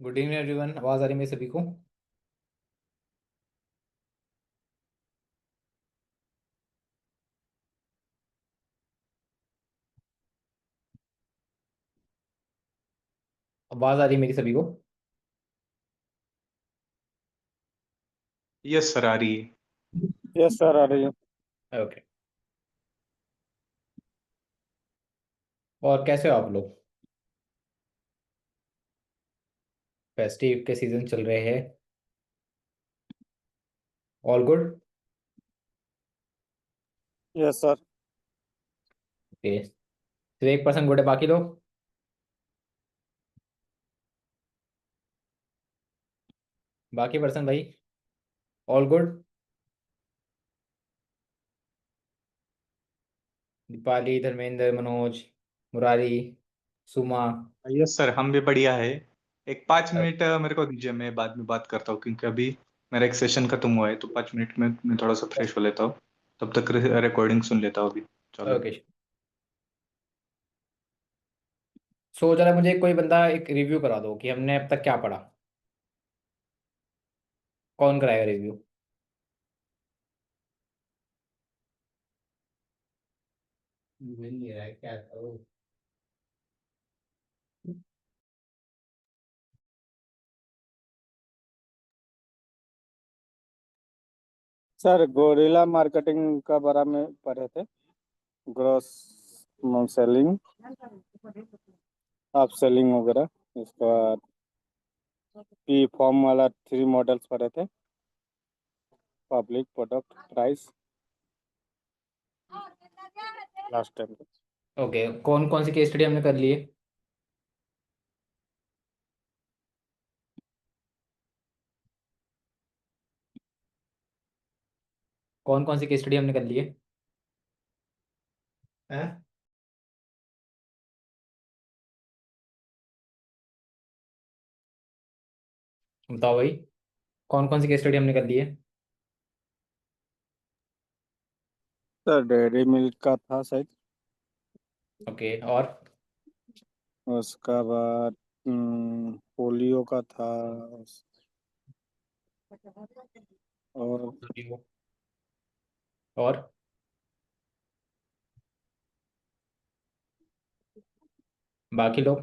Good evening everyone. आवाज़ आ रही है मेरे सभी को? आवाज़ आ रही है मेरी सभी को? यस सर, आ रही है। यस सर, आ रही है। ओके। और कैसे हो आप लोग? फेस्टिव के सीजन चल रहे हैं। All good? Yes sir. Okay. सिर्फ एक पर्सन गुड है, बाकी लोग? बाकी पर्सन भाई, all good? Deepali, Dharmendra, Manoj, Murari, Suma. Yes sir, हम भी बढ़िया है। एक 5 मिनट मेरे को दीजिए, मैं बाद में बात करता हूँ क्योंकि अभी मेरा एक सेशन खत्म हुआ है, तो 5 मिनट में मैं थोड़ा सा फ्रेश हो लेता हूँ। तब तक रिकॉर्डिंग सुन लेता हूँ अभी। चलो। ओके। सो जरा मुझे कोई बंदा एक रिव्यू करा दो कि हमने अब तक क्या पढ़ा। कौन कराएगा रिव्यू? मिल नहीं रहा है क्या करूं? सर, गोरिल्ला मार्केटिंग का बारे में पढ़े थे। ग्रॉस सेलिंग, आप सेलिंग वगैरह। उसके बाद पी फॉर्म वाला 3 मॉडल्स पढ़े थे। Public, product, price, last time. Okay, कौन कौन सी केस स्टडी हमने कर ली है? कौन कौन सी केस स्टडी हमने कर ली है? हैं? बताओ भाई, कौन कौन सी केस स्टडी हमने कर ली है? सर, डेयरी मिल्क का था शायद। ओके, और? उसका बाद पोलियो का था। और और बाकी लोग,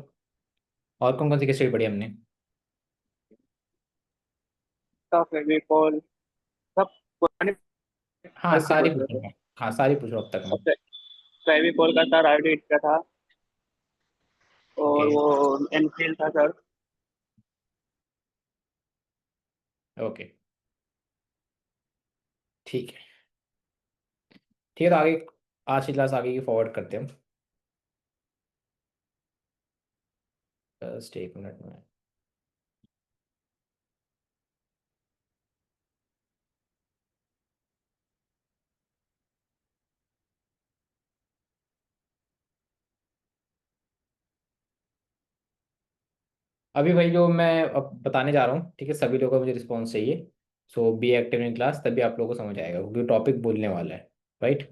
और कौन कौन सी केस स्टडी पढ़ी हमने? का फेविकॉल, सब पुराने हाँ टाइप के सारी पूछ रहे थे। पूछो। हाँ सारी पूछो अब तक हम। फेविकॉल का सर आईडी का था, ओके। और वो एनफील्ड था सर। ओके, ठीक है। ठीक है, तो आगे आज की क्लास आगे की फॉरवर्ड करते हैं हम। जस्ट एक मिनट में। अभी भाई जो मैं अब बताने जा रहा हूँ, ठीक है, सभी लोगों को मुझे रिस्पॉन्स चाहिए। सो बी एक्टिव इन क्लास, तभी आप लोगों को समझ आएगा क्योंकि टॉपिक बोलने वाला है। राइट?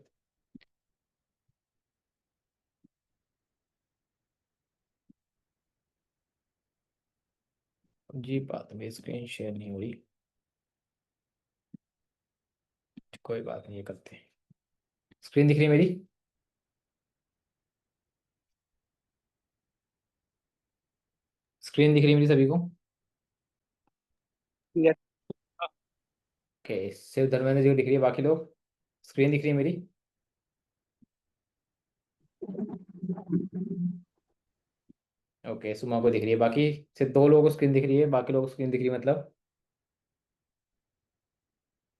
जी बात, मेरी स्क्रीन शेयर नहीं हुई। कोई बात नहीं, ये करते हैं। स्क्रीन दिख रही है मेरी? स्क्रीन दिख रही है मेरी सभी को? यस। ओके, सिर्फ धर्मेंद्र जी को दिख रही है, बाकी लोग? स्क्रीन दिख रही है मेरी? ओके, सुमा को दिख रही है, बाकी सिर्फ दो लोगों को स्क्रीन दिख रही है, बाकी लोगों को स्क्रीन दिख रही है मतलब?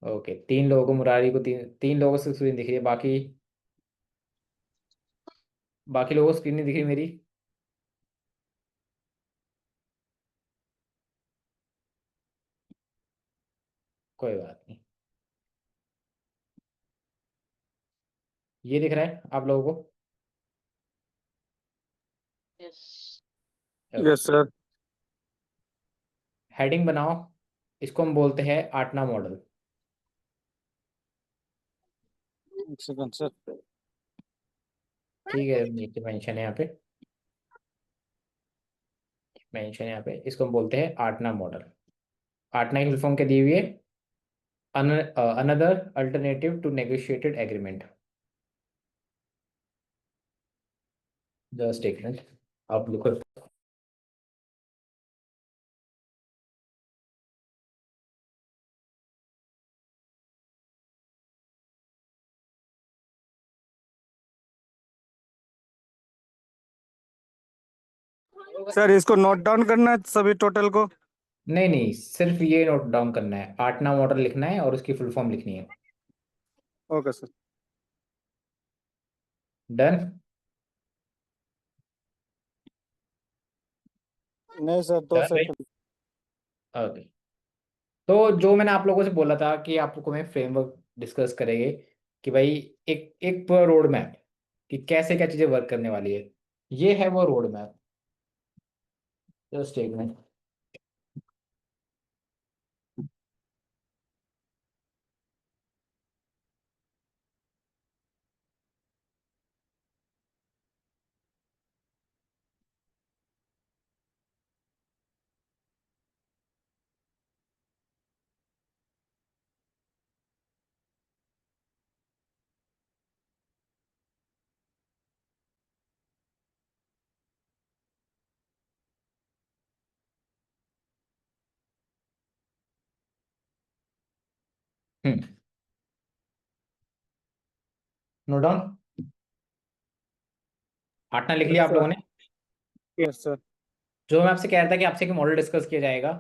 ओके, तीन लोगों को, मुरारी को तीन तीन लोगों को स्क्रीन दिख रही है, बाकी बाकी लोगों को स्क्रीन नहीं दिख रही मेरी? कोई बात नहीं। ये दिख रहा है आप लोगों को? ओके। Yes sir. हेडिंग बनाओ। इसको हम बोलते हैं आटना मॉडल। एक सेकंड सर। ठीक है, नीचे मेंशन है यहाँ पे। मेंशन यहाँ पे, इसको हम बोलते हैं आटना मॉडल। आटना की फुल फॉर्म क्या दी हुई है? Another alternative to negotiated agreement. Just एक मिनट, आप लिखो। सर इसको नोट डाउन करना है सभी टोटल को? नहीं नहीं, सिर्फ ये नोट डाउन करना है, आटना मॉडल लिखना है और उसकी फुल फॉर्म लिखनी है। Okay sir. डन। नहीं सर, 2 सेकंड। ओके। तो जो मैंने आप लोगों से बोला था कि आप लोगों में फ्रेमवर्क डिस्कस करेंगे कि भाई एक एक पूरा रोड मैप कि कैसे क्या चीज़ें वर्क करने वाली है, ये है वो रोड मैप। जस्ट एक मिनट। हम्म। Note down. आटना लिख लिया यस आप सर। लोगों ने? Yes sir. जो मैं आपसे कह रहा था कि आपसे एक मॉडल डिस्कस किया जाएगा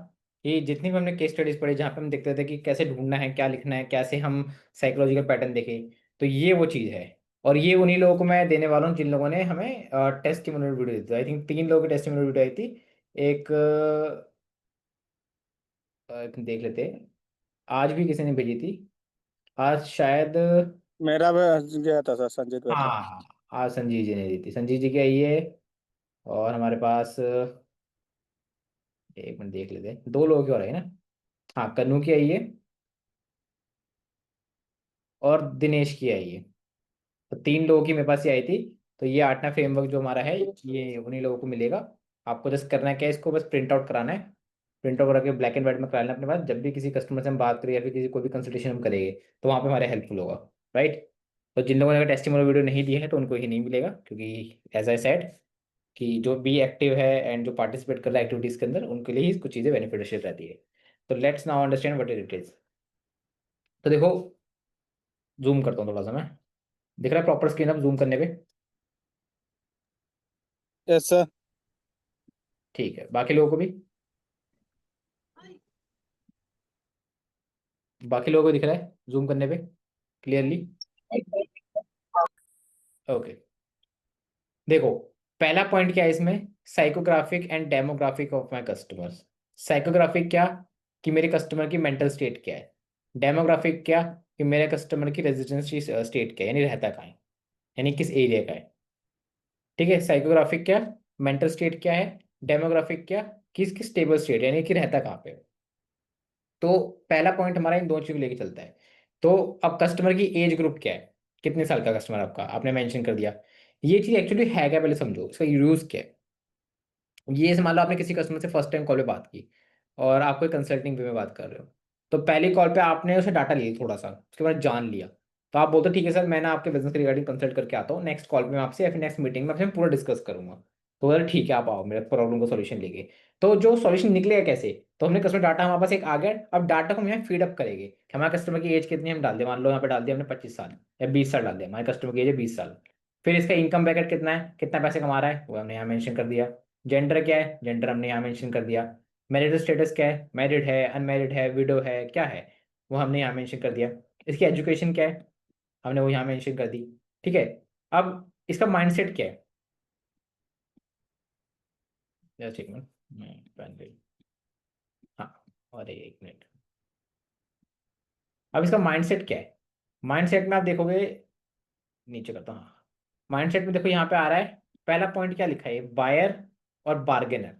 कि जितनी भी हमने केस स्टडीज पढ़ी जहाँ पे हम देखते थे कि कैसे ढूंढना है, क्या लिखना है, कैसे हम साइकोलॉजिकल पैटर्न देखें, तो ये वो चीज़ है। और ये उन्हीं लोगों को मैं देने वाला हूँ जिन लोगों ने हमें टेस्ट की वीडियो दी थी। आई थिंक 3 लोगों की टेस्ट की वीडियो आई थी। एक देख लेते हैं, आज भी किसी ने भेजी थी, आज शायद। मेरा भी गया था सर, संजीत भाई का। हाँ, आज संजीव जी ने दी थी, संजीव जी की आई है। और हमारे पास एक मिनट देख लेते हैं, 2 लोगों की और आई ना। हाँ, कन्नू की आई है और दिनेश की आई है। तो 3 लोगों की मेरे पास ये आई थी। तो ये आठना फ्रेमवर्क जो हमारा है ये उन्हीं लोगों को मिलेगा। आपको जस्ट करना है क्या, इसको बस प्रिंट आउट कराना है। प्रिंट आउट करके ब्लैक एंड व्हाइट में करा लेना अपने पास, जब भी किसी कस्टमर से हम बात करें या फिर किसी कोई भी कंसल्टेशन हम करेंगे तो वहाँ पे हमारे हेल्पफुल होगा। राइट। तो जिन लोगों ने टेस्टिमोनियल वीडियो नहीं दी है तो उनको ही नहीं मिलेगा, क्योंकि एज आई सेड कि जो भी एक्टिव है एंड जो पार्टिसिपेट कर रहा है एक्टिविटीज के अंदर उनके लिए ही कुछ चीज़ें बेनिफिशियल रहती है। तो let's now understand what it is. तो देखो, जूम करता हूँ थोड़ा सा मैं। दिख रहा है प्रॉपर स्क्रीन अब जूम करने पे? Yes sir. ठीक है, बाकी लोगों को भी? बाकी लोगों को दिख रहा है जूम करने पे क्लियरली? ओके। देखो, पहला पॉइंट क्या है इसमें? Psychographic and demographic of my customers. Psychographic क्या? कि मेरे कस्टमर की मेंटल स्टेट क्या है। डेमोग्राफिक क्या? कि मेरे कस्टमर की रेजिडेंसी स्टेट क्या है, यानी रहता कहाँ है, यानी किस एरिया का है। ठीक है, साइकोग्राफिक क्या, मेंटल स्टेट क्या है। डेमोग्राफिक क्या, किस किस स्टेबल स्टेट यानी कि रहता कहाँ पे। तो पहला पॉइंट हमारा इन 2 चीज को लेके चलता है। तो अब कस्टमर की एज ग्रुप क्या है, कितने साल का कस्टमर आपका, आपने मेंशन कर दिया। ये चीज एक्चुअली है क्या, पहले समझो इसका यूज क्या है। ये मान लो आपने किसी कस्टमर से फर्स्ट टाइम कॉल पे बात की और आप कोई कंसल्टिंग वे में बात कर रहे हो। तो पहली कॉल पे आपने उसे डाटा लिया थोड़ा सा, उसके बाद जान लिया। तो आप बोलते हो, ठीक है सर, मैं ना आपके बिजनेस के रिगार्डिंग कंसल्ट करके आता हूँ, नेक्स्ट कॉल पे मैं आपसे या फिर नेक्स्ट मीटिंग में आपसे पूरा डिस्कस करूंगा। तो बोला ठीक है, आप आओ मेरे प्रॉब्लम का सॉल्यूशन लेके। तो जो सॉल्यूशन निकलेगा कैसे, तो हमने कस्टमर डाटा हमारे पास एक आ गया, अब डाटा को हम यहाँ फीड अप करेंगे कि हमारे कस्टमर की एज कितनी है, हम डाल दें, मान लो यहाँ पे डाल दिया हमने 25 साल या 20 साल डाल दिया, हमारे कस्टमर की एज है 20 साल। फिर इसका इनकम ब्रैकेट कितना है, कितना पैसे कमा रहा है, वो हमने यहाँ मेंशन कर दिया। जेंडर क्या है, जेंडर हमने यहाँ मेंशन कर दिया। मैरिटल स्टेटस क्या है, मैरिड है, अनमैरिड है, विडो है, क्या है, वो हमने यहाँ मेंशन कर दिया। इसकी एजुकेशन क्या है, हमने वो यहाँ मेंशन कर दी। ठीक है। अब इसका माइंडसेट क्या है, जस्ट एक मिनट मैं पेन ले लूं। हाँ, और एक मिनट। अब इसका माइंडसेट क्या है, माइंडसेट में आप देखोगे, नीचे करता हूँ। हाँ, माइंडसेट में देखो यहाँ पे आ रहा है, पहला पॉइंट क्या लिखा है, बायर और बार्गेनर।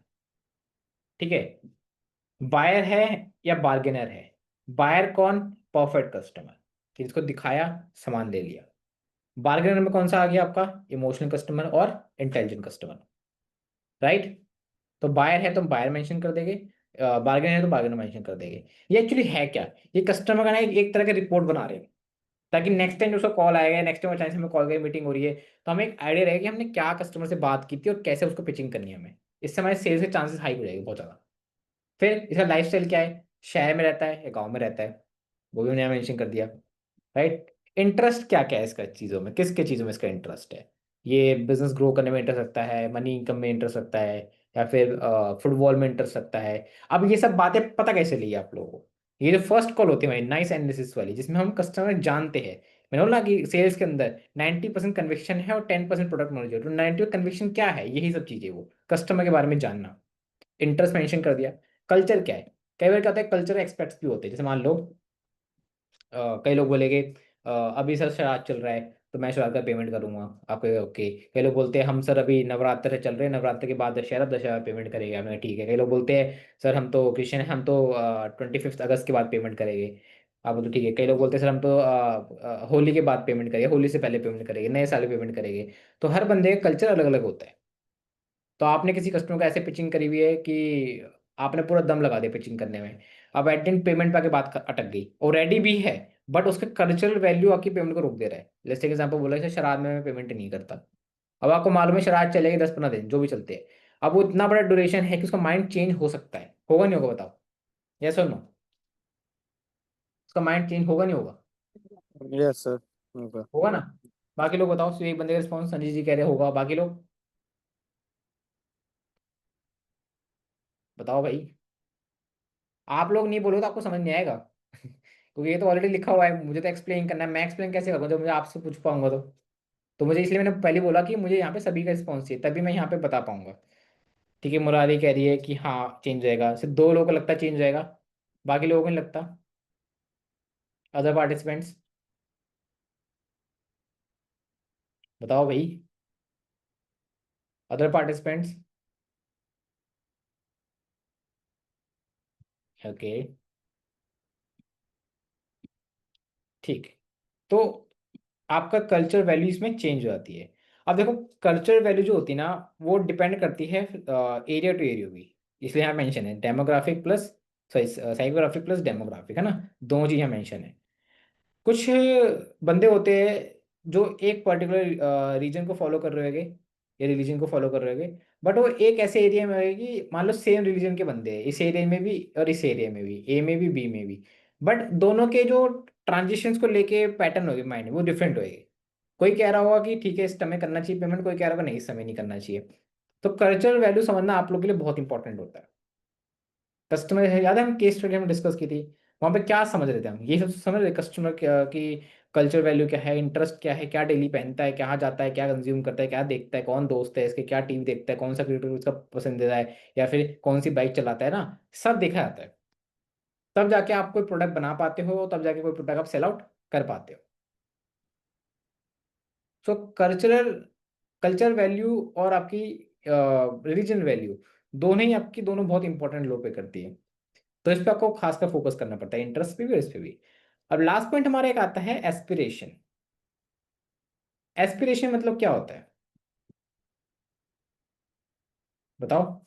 ठीक है, बायर है या बार्गेनर है। बायर कौन, परफेक्ट कस्टमर कि जिसको दिखाया सामान ले लिया। बार्गेनर में कौन सा आ गया आपका, इमोशनल कस्टमर और इंटेलिजेंट कस्टमर। राइट। तो बायर है तो बायर मेंशन कर देंगे, बार्गेन है तो बार्गेन मेंशन कर देंगे। ये एक्चुअली है क्या, ये कस्टमर का ना एक तरह का रिपोर्ट बना रहे हैं, ताकि नेक्स्ट टाइम उसका कॉल आएगा, नेक्स्ट टाइम अचानक से हमें कॉल करके मीटिंग हो रही है तो हमें एक आइडिया रहेगा कि हमने क्या कस्टमर से बात की थी और कैसे उसको पिचिंग करनी है हमें। इससे हमारे सेल्स के चांसेस हाई हो जाएंगे बहुत ज़्यादा। फिर इसका लाइफ स्टाइल क्या है, शहर में रहता है या गाँव में रहता है, वो भी उन्हें मेंशन कर दिया। राइट। इंटरेस्ट क्या क्या है इसका चीज़ों में, किसके चीज़ों में इसका इंटरेस्ट है, ये बिजनेस ग्रो करने में इंटरेस्ट रखता है, मनी इनकम में इंटरेस्ट रखता है, या फिर फुटबॉल में इंटरेस्ट रखता है। अब ये सब बातें पता कैसे ली आप लोगों को, ये जो फर्स्ट कॉल होती है हमारी नाइस एनालिसिस वाली, जिसमें हम कस्टमर जानते हैं। मैंने बोला कि सेल्स के अंदर 90% कन्विक्शन है और 10% प्रोडक्ट नॉलेज है। तो 90 कन्विक्शन क्या है, यही सब चीज़ें, वो कस्टमर के बारे में जानना। इंटरेस्ट मेंशन कर दिया। कल्चर क्या है, कई बार क्या होता है कल्चर एक्सपेक्ट्स भी होते हैं, जैसे मान लो कई लोग बोलेंगे अभी सर शराब चल रहा है तो मैं शराब का पेमेंट करूंगा आपको, ओके। कई लोग बोलते हैं हम सर अभी नवरात्र चल रहे हैं, नवरात्र के बाद दशहरा, दशहरा पेमेंट करेंगे, हमने ठीक है। कई लोग बोलते हैं सर हम तो क्रिश्चियन हैं, हम तो 25 अगस्त के बाद पेमेंट करेंगे, आप तो ठीक है। कई लोग बोलते हैं सर हम तो होली के बाद पेमेंट करेंगे, होली से पहले पेमेंट करेंगे, नए साल में पेमेंट करेंगे। तो हर बंदे का कल्चर अलग अलग होता है। तो आपने किसी कस्टमर को ऐसे पिचिंग करी हुई है कि आपने पूरा दम लगा दिया पिचिंग करने में, अब एट दिन पेमेंट पे आके बात अटक गई, और रेडी भी है बट उसका कल्चरल वैल्यू आपकी पेमेंट को रोक दे रहा है। जैसे एग्जांपल बोला कि शराब में मैं पेमेंट नहीं करता। अब आपको मालूम है शराब चलेगी 10-15 दिन जो भी चलते हैं, अब वो इतना बड़ा ड्यूरेशन है कि उसका माइंड चेंज हो सकता है, होगा नहीं होगा बताओ, यस और नो, उसका माइंड चेंज होगा नहीं होगा, यस सर, होगा। होगा ना। बाकी लोग बताओ, सिर्फ एक बंदे का रिस्पॉन्स संजय जी कह रहे होगा, बाकी लोग बताओ भाई। आप लोग नहीं बोलोगे तो आपको समझ नहीं आएगा क्योंकि ये तो ऑलरेडी लिखा हुआ है, मुझे तो एक्सप्लेन करना है, मैं एक्सप्लेन कैसे करूँगा जब मुझे आपसे पूछ पाऊंगा तो मुझे इसलिए मैंने पहले बोला कि मुझे यहाँ पे सभी का रिस्पॉन्स चाहिए, तभी मैं यहाँ पे बता पाऊंगा। ठीक है, मुरारी कह रही है कि हाँ चेंज रहेगा, सिर्फ 2 लोगों को लगता है चेंज रहेगा, बाकी लोगों को नहीं लगता। अदर पार्टिसिपेंट्स बताओ भाई, अदर पार्टिसिपेंट्स। ओके, ठीक है। तो आपका कल्चर वैल्यू इसमें चेंज हो जाती है। अब देखो, कल्चर वैल्यू जो होती है ना, वो डिपेंड करती है एरिया टू एरिया भी, इसलिए यहाँ मेंशन है demographic plus, sorry psychographic plus demographic, है ना, दोनों चीज़ यहाँ मेंशन है। कुछ बंदे होते हैं जो एक पर्टिकुलर रीजन को फॉलो कर रहे होंगे या रिलीजन को फॉलो कर रहे होंगे, बट वो एक ऐसे एरिया में होगी कि मान लो सेम रिलीजन के बंदे हैं, इस एरिया में भी और इस एरिया में भी, ए में भी बी में भी, बट दोनों के जो ट्रांजिशंस को लेके पैटर्न होगी माइंड में, वो डिफरेंट होगी। कोई कह रहा होगा कि ठीक है इस समय करना चाहिए पेमेंट, कोई कह रहा होगा नहीं इस समय नहीं करना चाहिए। तो कल्चरल वैल्यू समझना आप लोग के लिए बहुत इंपॉर्टेंट होता है। कस्टमर, याद है हम केस स्टडी हम डिस्कस की थी, वहां पे क्या समझ रहे थे हम, ये सब समझ रहे कस्टमर की कल्चर वैल्यू क्या है, इंटरेस्ट क्या है, क्या डेली पहनता है, कहाँ जाता है, क्या कंज्यूम करता है, क्या देखता है, कौन दोस्त है इसके, क्या टीवी देखता है, कौन सा क्रिकेट उसका पसंदीदा है, या फिर कौन सी बाइक चलाता है ना, सब देखा जाता है। तब जाके आप कोई प्रोडक्ट बना पाते हो, तब जाके कोई प्रोडक्ट आप सेल आउट कर पाते हो। सो कल्चरल कल्चर वैल्यू और आपकी रिलीजन वैल्यू, दोनों ही आपकी, दोनों बहुत इंपॉर्टेंट लो पे करती है। तो इस पे आपको खासकर फोकस करना पड़ता है, इंटरेस्ट पे भी और इस पे भी। अब लास्ट पॉइंट हमारा एक आता है एस्पिरेशन। एस्पिरेशन मतलब क्या होता है बताओ।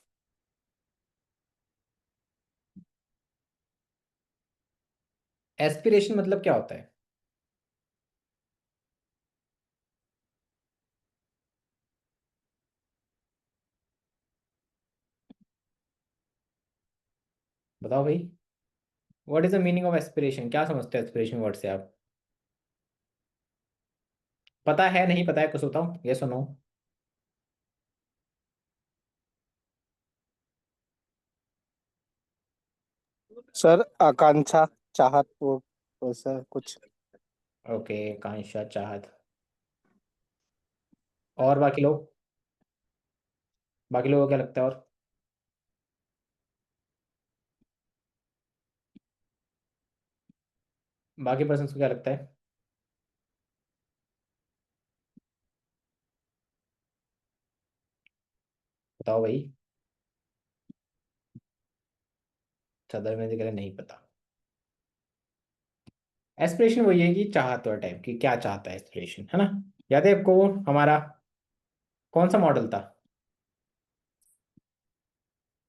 एस्पिरेशन मतलब क्या होता है, बताओ भाई। What is the meaning of aspiration, क्या समझते हो एस्पिरेशन वर्ड से आप, पता है नहीं पता है कुछ बताओ, ये सुनो। सर आकांक्षा, चाहत, वो वैसा कुछ। ओके, कांक्षा चाहत, और बाकी लोग, बाकी लोगों को क्या लगता है, और बाकी पर्सन को क्या लगता है, बताओ भाई। सदर में जिक्र नहीं पता। एस्पिरेशन वही है कि चाहत और टाइप की, क्या चाहता है एस्पिरेशन, है ना। याद है आपको वो हमारा कौन सा मॉडल था,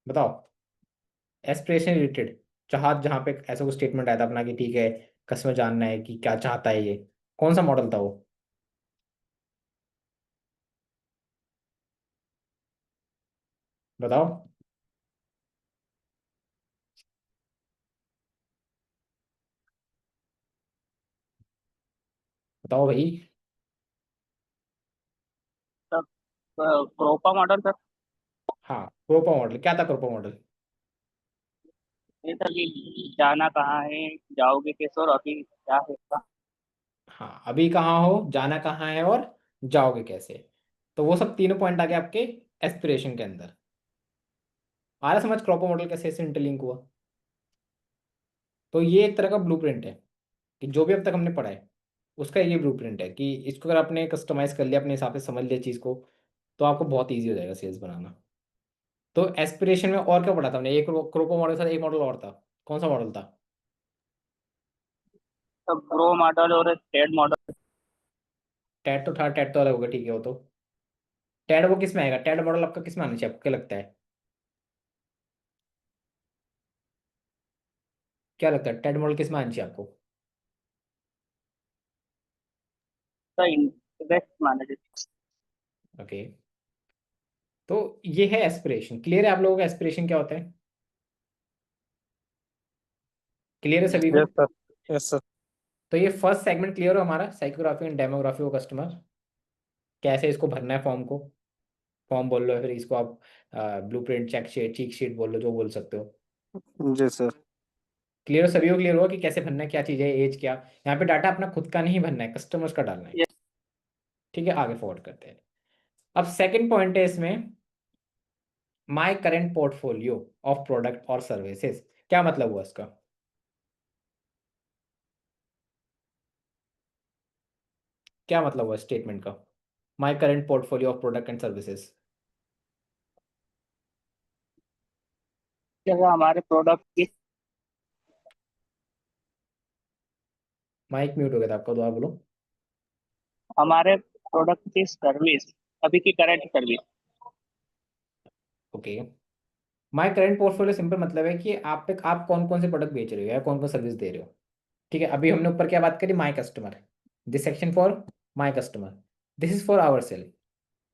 बताओ। एस्पिरेशन रिलेटेड, चाहत, जहाँ पे ऐसा कुछ स्टेटमेंट आया था अपना कि ठीक है कस्टमर जानना है कि क्या चाहता है, ये कौन सा मॉडल था वो? बताओ। बताओ भाई। सर क्रोपा मॉडल सर। हाँ, प्रोपा मॉडल क्या था? प्रोपा मॉडल। ये सर कि जाना कहाँ है, जाओगे कैसे, और अभी क्या है इसका। हाँ, अभी कहाँ हो, जाना कहाँ है, और जाओगे कैसे। तो वो सब तीनों पॉइंट आ गए आपके एस्पिरेशन के अंदर। आ रहा समझ प्रोपा मॉडल कैसे इससे इंटरलिंक हुआ? तो ये एक तरह का ब्लूप्रिंट है कि जो भी अब तक हमने पढ़ा है उसका ये ब्लूप्रिंट है कि इसको अगर आपने कस्टमाइज कर लिया, अपने हिसाब से समझ लिया चीज़ को, तो आपको बहुत ईजी हो जाएगा सेल्स बनाना। तो एस्पिरेशन में और क्या पढ़ा था हमने? एक क्रोपो मॉडल के साथ एक मॉडल और था, कौन सा मॉडल था? सब ग्रो मॉडल और टेड मॉडल। टैट तो था, टैट तो अलग होगा, ठीक है वो तो। टैड वो किस में आएगा? टैड मॉडल आपका किस में आना चाहिए, आपको क्या लगता है? क्या लगता है टैड मॉडल किस में आना चाहिए आपको? का इंडेक्स मैनेजर। ओके। तो ये है एस्पिरेशन। क्लियर है आप लोगों का एस्पिरेशन क्या होता है? क्लियर है सभी को? Yes sir, yes sir. तो ये फर्स्ट सेगमेंट क्लियर हो हमारा, psychography and demography of customer. कैसे इसको भरना है फॉर्म को, फॉर्म बोल लो या फिर इसको आप ब्लूप्रिंट, चेक शीट, चीक शीट बोल लो, जो बोल सकते हो। जी सर। क्लियर हो सभी को? क्लियर हुआ कि कैसे भरना है, क्या चीज़ है, एज क्या? यहाँ पे डाटा अपना खुद का नहीं भरना है, कस्टमर्स का डालना है। ठीक है, आगे फॉरवर्ड करते हैं। अब सेकंड पॉइंट है इसमें, my current portfolio of product और सर्विसेज। क्या मतलब हुआ इसका? क्या मतलब हुआ स्टेटमेंट का, my current portfolio of product and services? जैसे हमारे प्रोडक्ट की माइक म्यूट हो गया था आपका, दोबारा बोलो। हमारे प्रोडक्ट की सर्विस, अभी की current service. Okay. My current portfolio simple मतलब है कि आप कौन कौन से प्रोडक्ट बेच रहे हो या कौन कौन सर्विस दे रहे हो। ठीक है, अभी हमने ऊपर क्या बात करी, my customer. This section for my customer, this is for our sale.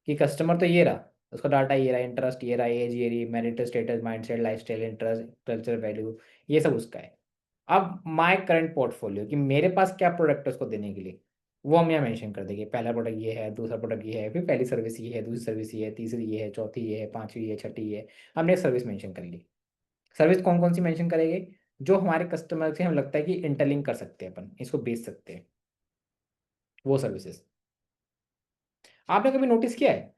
कि कस्टमर तो ये रहा, उसका डाटा ये रहा, इंटरेस्ट ये रहा, एज ये रही, marital status, mindset, lifestyle, interest, culture, value, ये सब उसका है। अब माय करंट पोर्टफोलियो कि मेरे पास क्या प्रोडक्ट है उसको देने के लिए, वो हम यहाँ मेंशन कर देंगे। पहला प्रोडक्ट ये है, दूसरा प्रोडक्ट ये है, फिर पहली सर्विस ये है, दूसरी सर्विस ये है, तीसरी ये है, चौथी ये है, पांचवी ये है, छठी ये है। हमने एक सर्विस मेंशन कर ली। सर्विस कौन कौन सी मेंशन करेंगे? जो हमारे कस्टमर से हमें लगता है कि इंटरलिंक कर सकते हैं, अपन इसको बेच सकते हैं, वो सर्विसेज। आपने कभी नोटिस किया है,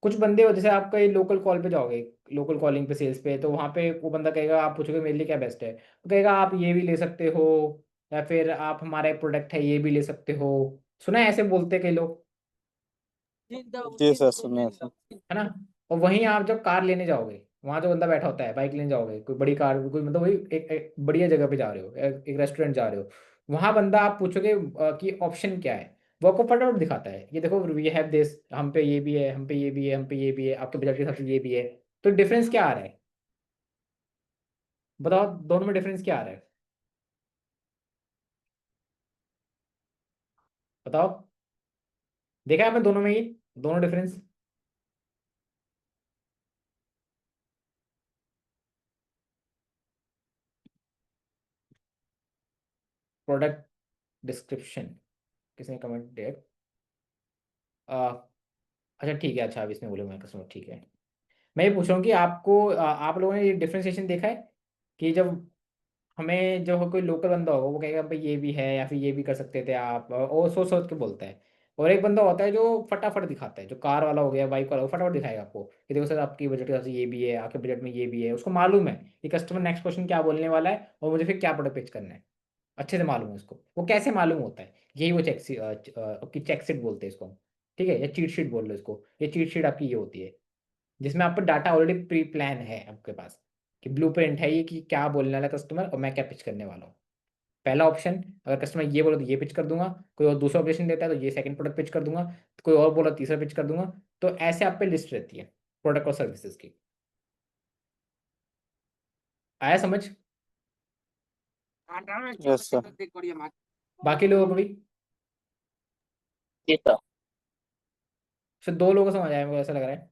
कुछ बंदे हो, जैसे आप कहीं लोकल कॉल पे जाओगे, लोकल कॉलिंग पे, सेल्स पे, तो वहाँ पे वो बंदा कहेगा, आप पूछोगे मेरे लिए क्या बेस्ट है, वो कहेगा आप ये भी ले सकते हो, या फिर आप हमारा प्रोडक्ट है ये भी ले सकते हो। सुना है ऐसे बोलते हैं कई लोग, जी सर, सुनिए सर। है ना? और वहीं आप जब कार लेने जाओगे, वहाँ जो बंदा बैठा होता है, बाइक लेने जाओगे, कोई बड़ी कार, कोई मतलब वही एक बढ़िया जगह पे जा रहे हो, एक रेस्टोरेंट जा रहे हो, वहाँ बंदा आप पूछोगे कि ऑप्शन क्या है, वो आपको फटाफट दिखाता है, ये देखो वी हैव दिस, हम पे ये भी है, हम पे ये भी है, हम पे ये भी है, आपके बजट के हिसाब से ये भी है। तो डिफरेंस क्या आ रहा है? बताओ, दोनों में डिफरेंस क्या आ रहा है? बताओ। देखा है आपने दोनों में ही, दोनों डिफरेंस? प्रोडक्ट डिस्क्रिप्शन, किसने कमेंट दिया? अच्छा ठीक है, अच्छा अब इसने बोले मैं कस्टमर, ठीक है। मैं ये पूछ रहा हूँ कि आपको आप लोगों ने ये डिफ्रेंसिएशन देखा है कि जब हमें जो कोई लोकल बंदा होगा वो कहेगा भाई ये भी है या फिर ये भी कर सकते थे आप, और सोच सोच के बोलता है। और एक बंदा होता है जो फटाफट दिखाता है, जो कार वाला हो गया, बाइक वाला, वो फटाफट दिखाएगा आपको कि देखो सर आपकी बजट के हिसाब से ये भी है, आपके बजट में ये भी है। उसको मालूम है कि कस्टमर नेक्स्ट क्वेश्चन क्या बोलने वाला है और मुझे फिर क्या प्रोडक्ट पिच करना है। अच्छे से मालूम है उसको। वो कैसे मालूम होता है? यही वो चेक शीट बोलते हैं इसको हम। ठीक है, या चीट शीट बोल लो इसको। ये चीट शीट आपकी ये होती है जिसमें आपका डाटा ऑलरेडी प्री प्लान है आपके पास, कि ब्लूप्रिंट है ये कि क्या बोलने वाला कस्टमर और मैं क्या पिच करने वाला हूँ। पहला ऑप्शन, अगर कस्टमर ये बोला तो ये पिच कर दूंगा, कोई और दूसरा ऑप्शन देता है तो ये सेकंड प्रोडक्ट पिच कर दूंगा, तो कोई और बोला तीसरा पिच कर दूंगा। तो ऐसे आप पे लिस्ट रहती है प्रोडक्ट और सर्विसेज की। आया समझ? Yes sir. बाकी लोगों को भी? जी सर। सिर्फ 2 लोगों को समझ आया मेरे को ऐसा लग रहा है।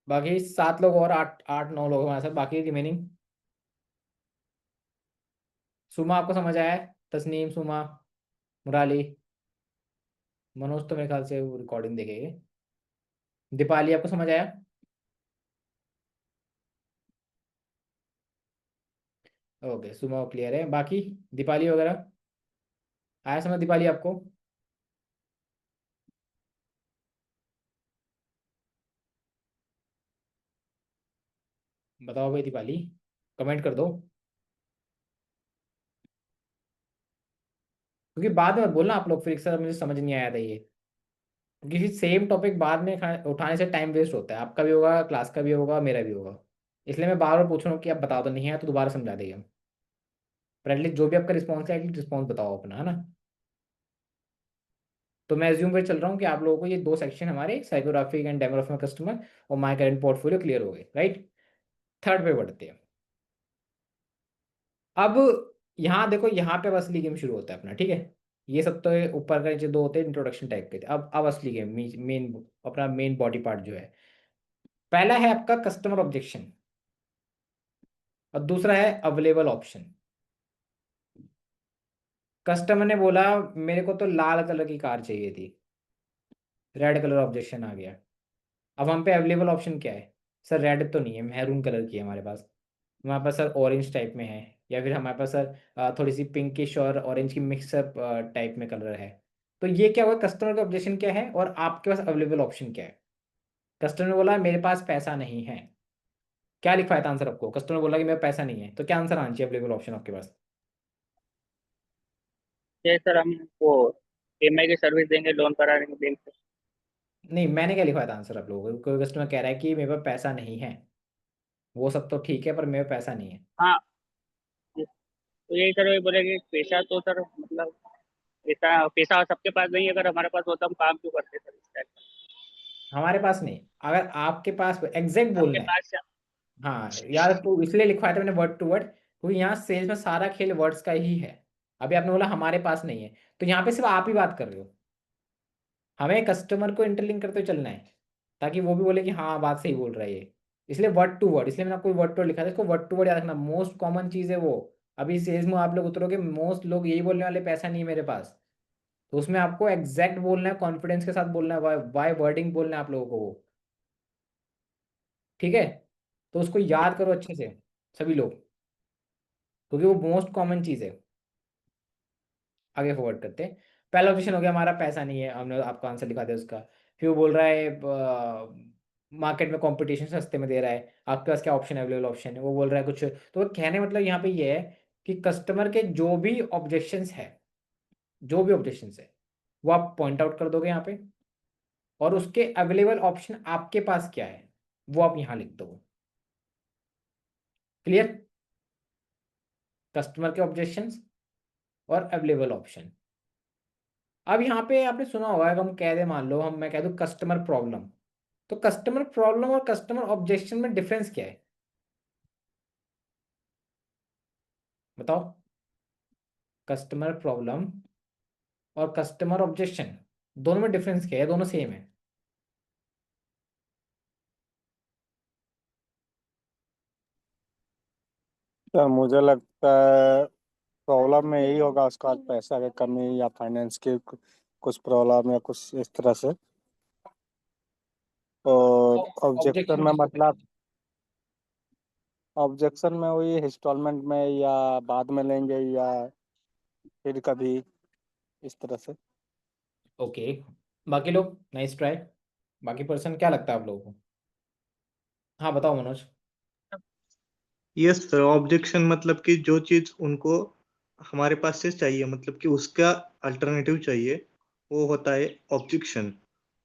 बाकी 7 लोग और 8 8 9 लोग हमारे साथ बाकी रिमेनिंग। सुमा आपको समझ आया है? तस्नीम, सुमा, मुराली, मनोज तो मेरे ख्याल से वो रिकॉर्डिंग देखेंगे। दीपाली आपको समझ आया? ओके, सुमा क्लियर है। बाकी दीपाली वगैरह आया समझ? दीपाली आपको? बताओ भाई दीपाली, कमेंट कर दो, क्योंकि बाद में मत बोलना आप लोग फिर सर मुझे समझ नहीं आया था ये। क्योंकि सेम टॉपिक बाद में उठाने से टाइम वेस्ट होता है, आपका भी होगा, क्लास का भी होगा, मेरा भी होगा। इसलिए मैं बार बार पूछ रहा हूँ कि आप बताओ, तो नहीं है तो दोबारा समझा देंगे हम। पर एटलीस्ट जो भी आपका रिस्पॉन्स है एटलीस्ट रिस्पॉन्स बताओ अपना, है ना। तो मैं एज्यूम पर चल रहा हूँ कि आप लोगों को ये 2 सेक्शन हमारे साइकोग्राफिक एंड डेमोग्राफिक कस्टमर और माय करंट पोर्टफोलियो क्लियर हो गए, राइट। थर्ड पे बढ़ते हैं। अब यहाँ देखो, यहाँ पे अब असली गेम शुरू होता है अपना, ठीक है। ये सब तो ऊपर का नीचे 2 होते हैं इंट्रोडक्शन टाइप के थे। अब असली गेम, मेन, अपना मेन बॉडी पार्ट जो है। पहला है आपका कस्टमर ऑब्जेक्शन और दूसरा है अवेलेबल ऑप्शन। कस्टमर ने बोला मेरे को तो लाल कलर की कार चाहिए थी, रेड कलर ऑब्जेक्शन आ गया। अब हम पे अवेलेबल ऑप्शन क्या है? सर रेड तो नहीं है, मैरून कलर की है हमारे पास। हमारे पास सर ऑरेंज टाइप में है, या फिर हमारे पास सर थोड़ी सी पिंकिश और ऑरेंज की मिक्सअप टाइप में कलर है। तो ये क्या हुआ, कस्टमर का ऑब्जेक्शन क्या है और आपके पास अवेलेबल ऑप्शन क्या है? कस्टमर ने बोला मेरे पास पैसा नहीं है। क्या लिखवाया था आंसर आपको? कस्टमर बोला कि मेरा पैसा नहीं है, तो क्या आंसर आना चाहिए अवेलेबल ऑप्शन आपके पास? ये सर हम वो EMI की सर्विस देंगे, लोन कराने के बैंक से। नहीं, मैंने क्या लिखवाया था आंसर आप लोगों को? कोई कस्टमर कह रहा है कि मेरे पास पैसा नहीं है, वो सब तो ठीक है पर मेरे पास पैसा नहीं है। हाँ, तो यही सर, वही बोलेंगे पैसा तो सर मतलब पैसा पैसा सबके पास नहीं है, अगर हमारे पास होता हम काम क्यों करते सर इस टाइप का। हमारे पास नहीं, अगर आपके पास एग्जैक्ट आपके बोलना है। पास हाँ यार, तो इसलिए लिखवाया था मैंने वर्ड टू वर्ड, क्योंकि यहाँ सेल्स में सारा खेल वर्ड्स का ही है। अभी आपने बोला हमारे पास नहीं है, तो यहाँ पे सिर्फ आप ही बात कर रहे हो। हमें कस्टमर को इंटरलिंक करते हुए चलना है, ताकि वो भी बोले कि हाँ बात सही बोल रहा है ये। इसलिए वर्ड टू वर्ड, इसलिए मैंने आपको वर्ड टू वर्ड लिखा था, इसको वर्ड टू वर्ड याद रखना, मोस्ट कॉमन चीज़ है वो। अभी सेल्स में आप लोग उतरोगे, मोस्ट लोग यही बोलने वाले पैसा नहीं है मेरे पास। तो उसमें आपको एग्जैक्ट बोलना है, कॉन्फिडेंस के साथ बोलना है, वाई वर्डिंग बोलना है आप लोगों को वो, ठीक है। तो उसको याद करो अच्छे से सभी लोग, क्योंकि वो मोस्ट कॉमन चीज़ है। आगे फॉरवर्ड करते हैं। पहला ऑप्शन हो गया हमारा पैसा नहीं है, हमने आपको आंसर लिखा दिया उसका। फिर वो बोल रहा है मार्केट में कंपटीशन सस्ते में दे रहा है, आपके पास क्या ऑप्शन, अवेलेबल ऑप्शन है, वो बोल रहा है कुछ। तो वो कहने मतलब यहाँ पे ये है कि कस्टमर के जो भी ऑब्जेक्शंस है, जो भी ऑब्जेक्शंस है, वो आप पॉइंट आउट कर दोगे यहाँ पे, और उसके अवेलेबल ऑप्शन आपके पास क्या है वो आप यहाँ लिख दोगे। क्लियर? कस्टमर के ऑब्जेक्शंस और अवेलेबल ऑप्शन। अब यहाँ पे आपने सुना होगा, अगर हम कह दे, मान लो हम, मैं कह दूं कस्टमर प्रॉब्लम, तो कस्टमर प्रॉब्लम और कस्टमर ऑब्जेक्शन में डिफरेंस क्या है? बताओ। कस्टमर प्रॉब्लम और कस्टमर ऑब्जेक्शन, दोनों में डिफरेंस क्या है? दोनों सेम है। सर मुझे लगता है प्रॉब्लम में यही होगा उसका पैसा की कमी या फाइनेंस की कुछ प्रॉब्लम या कुछ इस तरह से। और ऑब्जेक्शन ऑब्जेक्शन में किसको कहते मतलब हैं? ऑब्जेक्शन में वही इंस्टॉलमेंट में या बाद में लेंगे या फिर कभी इस तरह से। ओके, बाकी लोग नाइस ट्राई। बाकी पर्सन क्या लगता है आप लोगों को? हाँ बताओ मनोज। यस सर, ऑब्जेक्शन मतलब कि जो चीज उनको हमारे पास से चाहिए, मतलब कि उसका अल्टरनेटिव चाहिए, वो होता है ऑब्जेक्शन।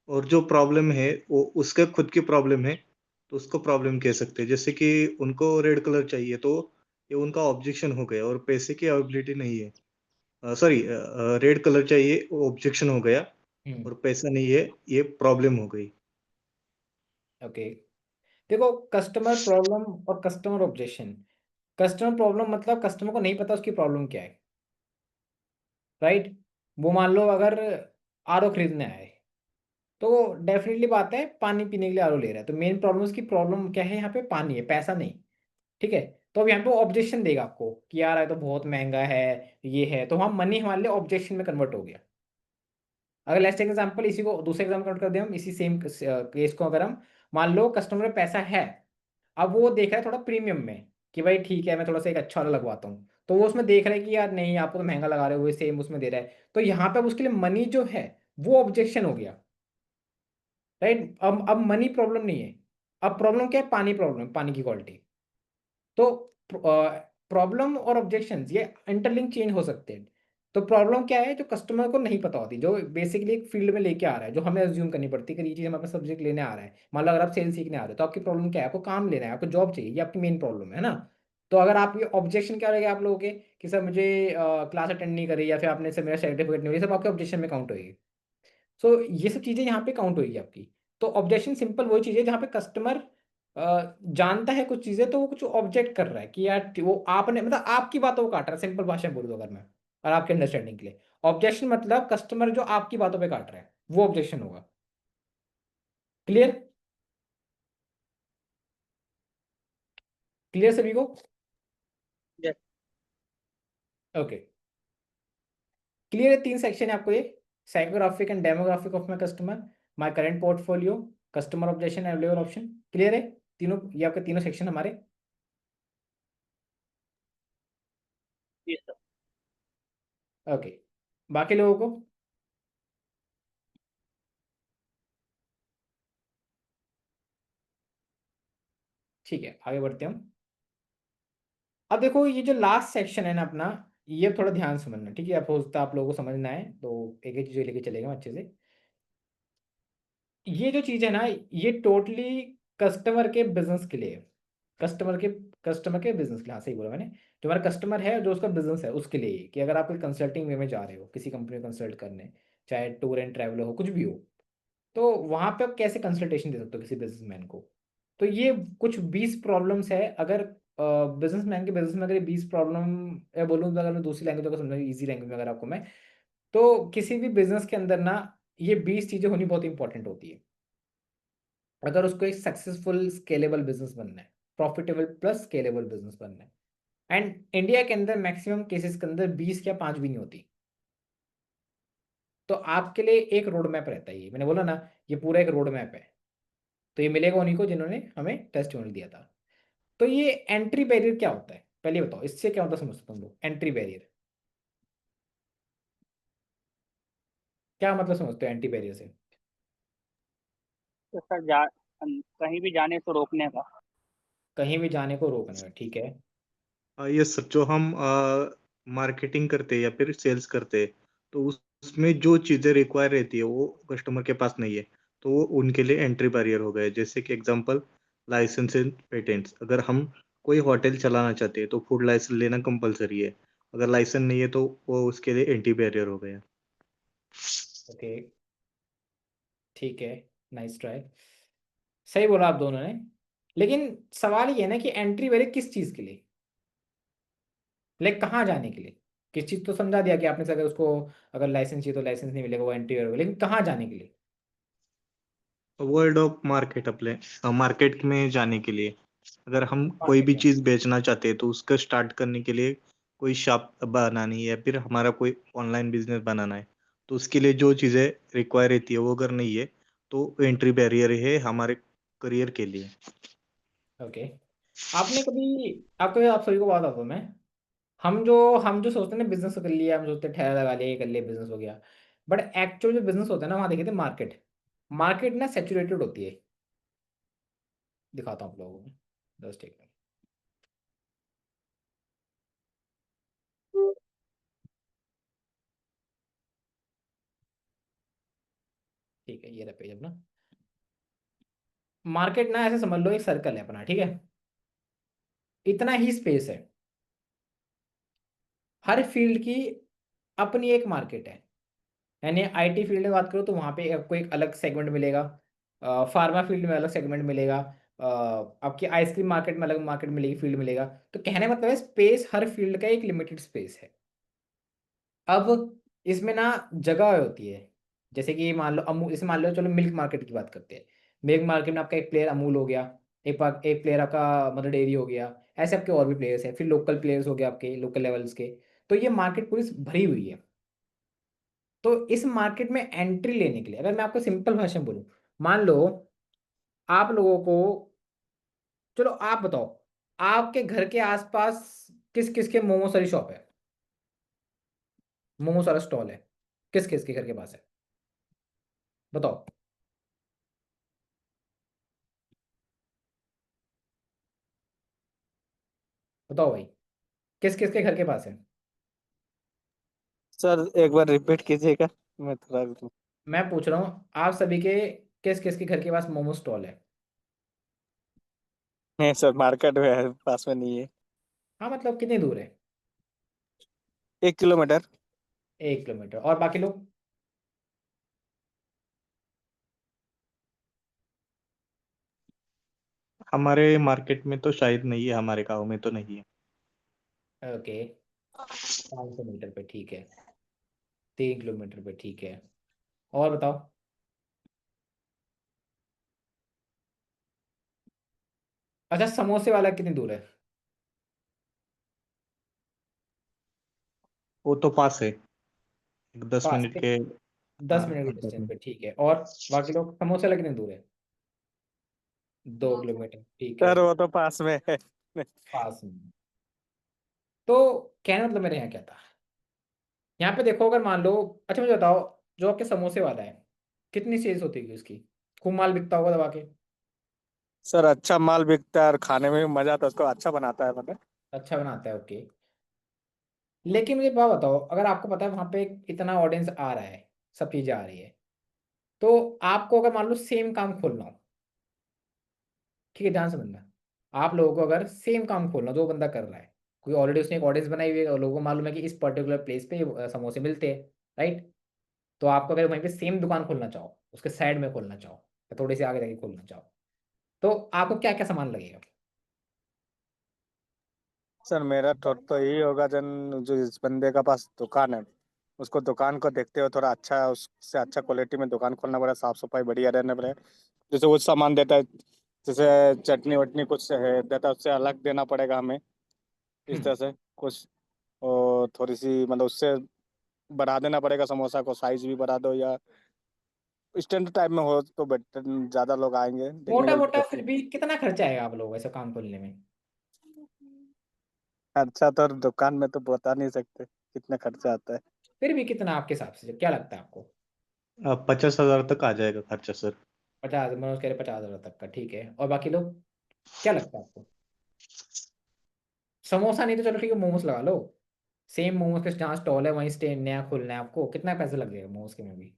और जो प्रॉब्लम है वो उसका खुद की प्रॉब्लम है, तो उसको प्रॉब्लम कह सकते हैं। जैसे कि उनको रेड कलर चाहिए, तो ये उनका ऑब्जेक्शन हो गया, और पैसे की अवेलेबिलिटी नहीं है। सॉरी, रेड कलर चाहिए वो ऑब्जेक्शन हो गया, हम्म। और पैसा नहीं है ये प्रॉब्लम हो गई। ओके, देखो, कस्टमर प्रॉब्लम और कस्टमर ऑब्जेक्शन। कस्टमर प्रॉब्लम मतलब कस्टमर को नहीं पता उसकी प्रॉब्लम क्या है, राइट। वो मान लो अगर आरओ खरीदने आए, तो डेफिनेटली बात है पानी पीने के लिए आरओ ले रहा है, तो मेन प्रॉब्लम उसकी प्रॉब्लम क्या है, यहाँ पे पानी है, पैसा नहीं। ठीक है। तो अब यहाँ पे ऑब्जेक्शन देगा आपको कि यार ये तो बहुत महंगा है, ये है, तो हम मनी हमारे लिए ऑब्जेक्शन में कन्वर्ट हो गया। अगर लेट्स टेक एग्जांपल, इसी को दूसरे एग्जाम्पल कन्वर्ट कर दें हम, इसी सेम केस को अगर हम मान लो कस्टमर में पैसा है, अब वो देख रहा है थोड़ा प्रीमियम में कि भाई ठीक है मैं थोड़ा सा एक अच्छा वाला लगवाता हूँ, तो वो उसमें देख रहा है कि यार नहीं आपको तो महंगा लगा रहे हो, वो सेम उसमें दे रहा है, तो यहाँ पे अब उसके लिए मनी जो है वो ऑब्जेक्शन हो गया, राइट। अब मनी प्रॉब्लम नहीं है, अब प्रॉब्लम क्या है, पानी प्रॉब्लम, पानी की क्वालिटी। तो प्रॉब्लम और ऑब्जेक्शंस ये इंटरलिंक चेंज हो सकते हैं। तो प्रॉब्लम क्या है, जो कस्टमर को नहीं पता होती, जो बेसिकली एक फील्ड में लेके आ रहा है, जो हमें अज्यूम करनी पड़ती है कि ये चीज़ हमारे सब्जेक्ट लेने आ रहा है। मान लो अगर आप सेल्स सीखने आ रहे हो, तो आपकी प्रॉब्लम क्या है, आपको काम लेना है, आपको जॉब चाहिए, ये आपकी मेन प्रॉब्लम है ना। तो अगर आप ये ऑब्जेक्शन क्या रहेगा आप लोगों के कि सर मुझे क्लास अटेंड नहीं करी, या फिर आपने सर मेरा सर्टिफिकेट नहीं हुआ, ये सब आपके ऑब्जेक्शन में काउंट होगी। सो ये सब चीज़ें यहाँ पे काउंट होगी आपकी। तो ऑब्जेक्शन सिंपल वही चीज़ है जहाँ पे कस्टमर जानता है कुछ चीज़ें, तो वो कुछ ऑब्जेक्ट कर रहा है कि यार वो आपने मतलब आपकी बातों को काट रहा है, सिंपल भाषा में बोल दो अगर मैं, और आपके अंडरस्टैंडिंग के लिए। ऑब्जेक्शन मतलब कस्टमर जो आपकी बातों पे काट रहा है, वो ऑब्जेक्शन होगा। क्लियर? क्लियर सभी को? Yes. ओके। क्लियर है, 3 सेक्शन है आपको ये, psychographic and demographic of my customer, my current portfolio, customer objection, available option. Clear है तीनों, ये आपके तीनों सेक्शन हमारे। Yes, sir. ओके, बाकी लोगों को? ठीक है, आगे बढ़ते हैं हम। अब देखो ये जो लास्ट सेक्शन है ना अपना, ये थोड़ा ध्यान से समझना, ठीक है। आप हो सकता है आप लोगों को समझना है, तो एक एक चीज़ लेके चलेगा अच्छे से। ये जो चीज़ है ना, ये टोटली कस्टमर के बिजनेस के लिए, कस्टमर के कस्टमर के बिजनेस के लिए, हाँ सही बोला मैंने। जो हमारा कस्टमर है, जो उसका बिजनेस है, उसके लिए कि अगर आप कोई कंसल्टिंग वे में जा रहे हो, किसी कंपनी को कंसल्ट करने, चाहे टूर एंड ट्रैवल हो, कुछ भी हो, तो वहां पे आप कैसे कंसल्टेशन दे सकते हो किसी बिजनेसमैन को। तो ये कुछ 20 प्रॉब्लम्स है, अगर बिजनेसमैन के बिजनेस में अगर 20 प्रॉब्लम, या बोलूँ तो अगर मैं दूसरी लैंग्वेज अगर समझा, इजी लैंग्वेज में अगर आपको मैं, तो किसी भी बिजनेस के अंदर ना ये 20 चीजें होनी बहुत इंपॉर्टेंट होती है, अगर उसको एक सक्सेसफुल स्केलेबल बिजनेस बनना है, प्रॉफिटेबल प्लस स्केलेबल बिजनेस बनना है। एंड इंडिया के अंदर मैक्सिमम केसेस के अंदर 20 या 5 भी नहीं होती। तो आपके लिए एक रोड मैप रहता है, ये मैंने बोला ना, ये पूरा एक रोड मैप है। तो ये मिलेगा उन्हीं को जिन्होंने हमें टेस्टिमोनियल दिया था। तो ये एंट्री बैरियर क्या होता है, पहले बताओ, इससे क्या होता है समझते तुम लोग, एंट्री बैरियर क्या मतलब समझते हो एंट्री बैरियर से? तो सर कहीं भी जाने से रोकने का। कहीं भी जाने को रोकने का, ठीक है। ये सर जो हम मार्केटिंग करते हैं या फिर सेल्स करते हैं, तो उसमें जो चीजें रिक्वायर रहती है वो कस्टमर के पास नहीं है, तो वो उनके लिए एंट्री बैरियर हो गए। जैसे कि एग्जांपल, लाइसेंस एंड पेटेंट्स। अगर हम कोई होटल चलाना चाहते हैं तो फूड लाइसेंस लेना कंपलसरी है। अगर लाइसेंस नहीं है तो वो उसके लिए एंट्री बैरियर हो गया। ओके, ठीक है, नाइस ट्राई, सही बोला आप दोनों ने। लेकिन सवाल ये है ना कि एंट्री बैरियर किस चीज के लिए, लाइक कहाँ जाने के लिए? किस चीज तो समझा दिया कि आपने से, अगर उसको अगर लाइसेंस चाहिए तो लाइसेंस नहीं मिलेगा, वो एंट्री बैरियर होगा, लेकिन कहाँ जाने के लिए? वर्ल्ड ऑफ मार्केट, अपने मार्केट में जाने के लिए। अगर हम कोई मार्केट भी में। चीज बेचना चाहते हैं तो उसका स्टार्ट करने के लिए कोई शॉप बनानी है या फिर हमारा कोई ऑनलाइन बिजनेस बनाना है, तो उसके लिए जो चीजें रिक्वायर रहती है वो अगर नहीं है तो एंट्री बैरियर है हमारे करियर के लिए। ओके, आपने कभी, आपको आप सभी को बात आता हूँ मैं, हम जो सोचते हैं ना बिजनेस कर लिया, हम सोचते हैं ठहरा लगा लिया, ये कर लिया, बिजनेस हो गया। बट एक्चुअल जो बिजनेस होता है ना, वहाँ देखे थे मार्केट, मार्केट ना सेचुरेटेड होती है। दिखाता हूँ आप लोगों को, जस्ट एक मिनट। ठीक है, ये रहा पेज अपना। मार्केट ना ऐसे समझ लो एक सर्कल है अपना, ठीक है, इतना ही स्पेस है। हर फील्ड की अपनी एक मार्केट है। यानी आईटी फील्ड में बात करो तो वहाँ पे आपको एक अलग सेगमेंट मिलेगा, फार्मा फील्ड में अलग सेगमेंट मिलेगा, आपकी आइसक्रीम मार्केट में अलग मार्केट मिलेगी, फील्ड मिलेगा। तो कहने का मतलब है स्पेस, हर फील्ड का एक लिमिटेड स्पेस है। अब इसमें ना जगह होती है, जैसे कि मान लो अमूल, जैसे मान लो चलो मिल्क मार्केट की बात करते हैं। मिल्क मार्केट में आपका एक प्लेयर अमूल हो गया, एक प्लेयर आपका मदर डेयरी हो गया, ऐसे आपके और भी प्लेयर्स हैं, फिर लोकल प्लेयर्स हो गए आपके लोकल लेवल्स के। तो ये मार्केट पूरी भरी हुई है। तो इस मार्केट में एंट्री लेने के लिए अगर मैं आपको सिंपल भाषा में बोलूँ, मान लो आप लोगों को, चलो आप बताओ, आपके घर के आसपास किस किस के मोमोस वाली शॉप है, मोमोस वाला स्टॉल है, किस किस के घर के पास है, बताओ। बताओ भाई, किस किस के घर के पास है। सर एक बार रिपीट कीजिएगा, मैं थोड़ा मैं पूछ रहा हूँ आप सभी के किस किस के घर के पास मोमो स्टॉल है। नहीं सर, मार्केट में है, पास में नहीं है। हाँ मतलब कितनी दूर है। 1 किलोमीटर। 1 किलोमीटर। और बाकी लोग। हमारे मार्केट में तो शायद नहीं है, हमारे गांव में तो नहीं है। ओके, 500 मीटर पे ठीक है, 3 किलोमीटर पे ठीक है। और बताओ। अच्छा, समोसे वाला कितनी दूर है। वो तो पास है, एक 10 मिनट पास, के। 10 मिनट की अंदर डिस्टेंस में। पे ठीक है। और बाकी लोग, समोसे वाला कितनी दूर है। 2 किलोमीटर ठीक है, सर वो तो पास में है। पास में। तो कहने मतलब मेरे यहाँ क्या था, यहाँ पे देखो अगर मान लो, अच्छा मुझे बताओ, जो आपके समोसे वाला है कितनी सेल्स होती है उसकी, खूब माल बिकता होगा दबा के। सर अच्छा माल बिकता है और खाने में भी मजा आता है, उसको अच्छा बनाता है मतलब। अच्छा बनाता है, ओके। लेकिन मुझे बात बताओ, अगर आपको पता है वहां पे इतना ऑडियंस आ रहा है, सब चीजें आ रही है, तो आपको अगर मान लो सेम काम खोलना हो, ठीक है ध्यान से समझना, आप लोगों को अगर सेम काम खोलना हो जो बंदा कर रहा है, कोई ऑलरेडी उसने एक ऑडियंस बनाई हुई है और लोगों को मालूम है कि इस पर्टिकुलर प्लेस पे समोसे मिलते हैं, राइट। तो आपको अगर वहीं पे सेम दुकान खोलना चाहो, उसके साइड में खोलना चाहो या थोड़े से आगे जाके खोलना चाहो, तो आपको क्या क्या सामान लगेगा। सर मेरा थॉट तो यही होगा, जन जो इस बंदे का पास दुकान है, उसको दुकान को देखते हुए थोड़ा अच्छा, उससे अच्छा क्वालिटी में दुकान खोलना पड़ेगा, साफ सफाई बढ़िया रहना पड़ेगा। जैसे वो सामान देता है, जैसे चटनी वटनी कुछ है देता है, उससे अलग देना पड़ेगा हमें, इस हम्म। तरह से कुछ। और थोड़ी सी मतलब उससे बढ़ा देना पड़ेगा, समोसा को साइज भी बढ़ा दो, या स्टैंडर्ड टाइप में हो तो बेटर, ज़्यादा लोग आएंगे देखने मोटा के मोटा लिए। फिर भी कितना खर्चा आएगा आप लोगों को ऐसा काम खोलने में। अच्छा तो दुकान में तो बता नहीं सकते कितना खर्चा आता है। फिर भी कितना आपके हिसाब से क्या लगता है आपको। 50,000 तक आ जाएगा खर्चा सर। 50, मनोज कह रहे 50,000 तक का ठीक है। और बाकी लोग, क्या लगता है आपको। समोसा नहीं तो चलो ठीक है, मोमोस लगा लो। सेम मोमोस के जहाँ स्टॉल है वहीं स्टैंड नया खोलना है आपको, कितना पैसा लग जाएगा मोमोस के में भी,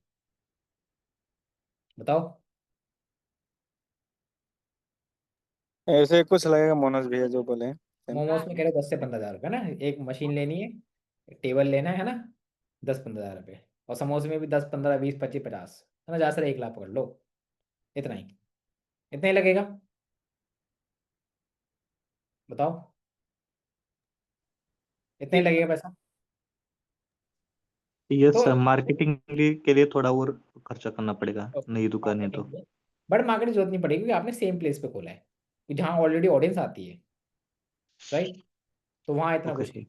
बताओ। ऐसे ही कुछ लगेगा, मनोज भैया जो बोले हैं। मोमोस में कह रहे 10 से 15 हज़ार रुपये ना, एक मशीन लेनी है, एक टेबल लेना है ना, 10-15 हज़ार रुपये। और समोसे में भी 10, 15, 20, 25, 50 है ना, ज़्यादा से 1 लाख पकड़ लो, इतना ही, इतना ही लगेगा, बताओ। इतना ही लगेगा पैसा। यस तो सर, मार्केटिंग के लिए थोड़ा और खर्चा करना पड़ेगा, नई दुकान है तो। मार्केटिंग में बट मार्केटिंग जरूरत नहीं पड़ेगी, क्योंकि आपने सेम प्लेस पे खोला है जहाँ ऑलरेडी ऑडियंस आती है, राइट। तो वहाँ इतना ओके कुछ सर। नहीं।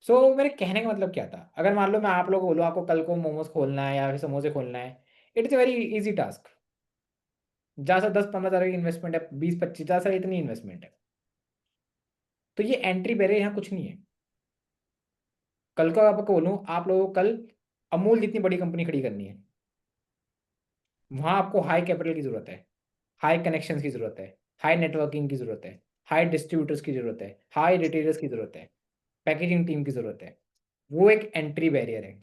सो मेरे कहने का मतलब क्या था, अगर मान लो मैं आप लोगों को बोलूँ आपको कल को मोमोज खोलना है या फिर समोसे खोलना है, it's a very easy task. जहाँ से 10-15 हज़ार की इन्वेस्टमेंट है, 20-25 हज़ार, इतनी इन्वेस्टमेंट है। तो ये एंट्री बैरियर यहाँ कुछ नहीं है। कल को आपको बोलूँ आप लोगों को कल अमूल जितनी बड़ी कंपनी खड़ी करनी है, वहाँ आपको हाई कैपिटल की जरूरत है, हाई कनेक्शंस की जरूरत है, हाई नेटवर्किंग की जरूरत है, हाई डिस्ट्रीब्यूटर्स की जरूरत है, हाई रिटेलर्स की जरूरत है, पैकेजिंग टीम की जरूरत है। वो एक एंट्री बैरियर है,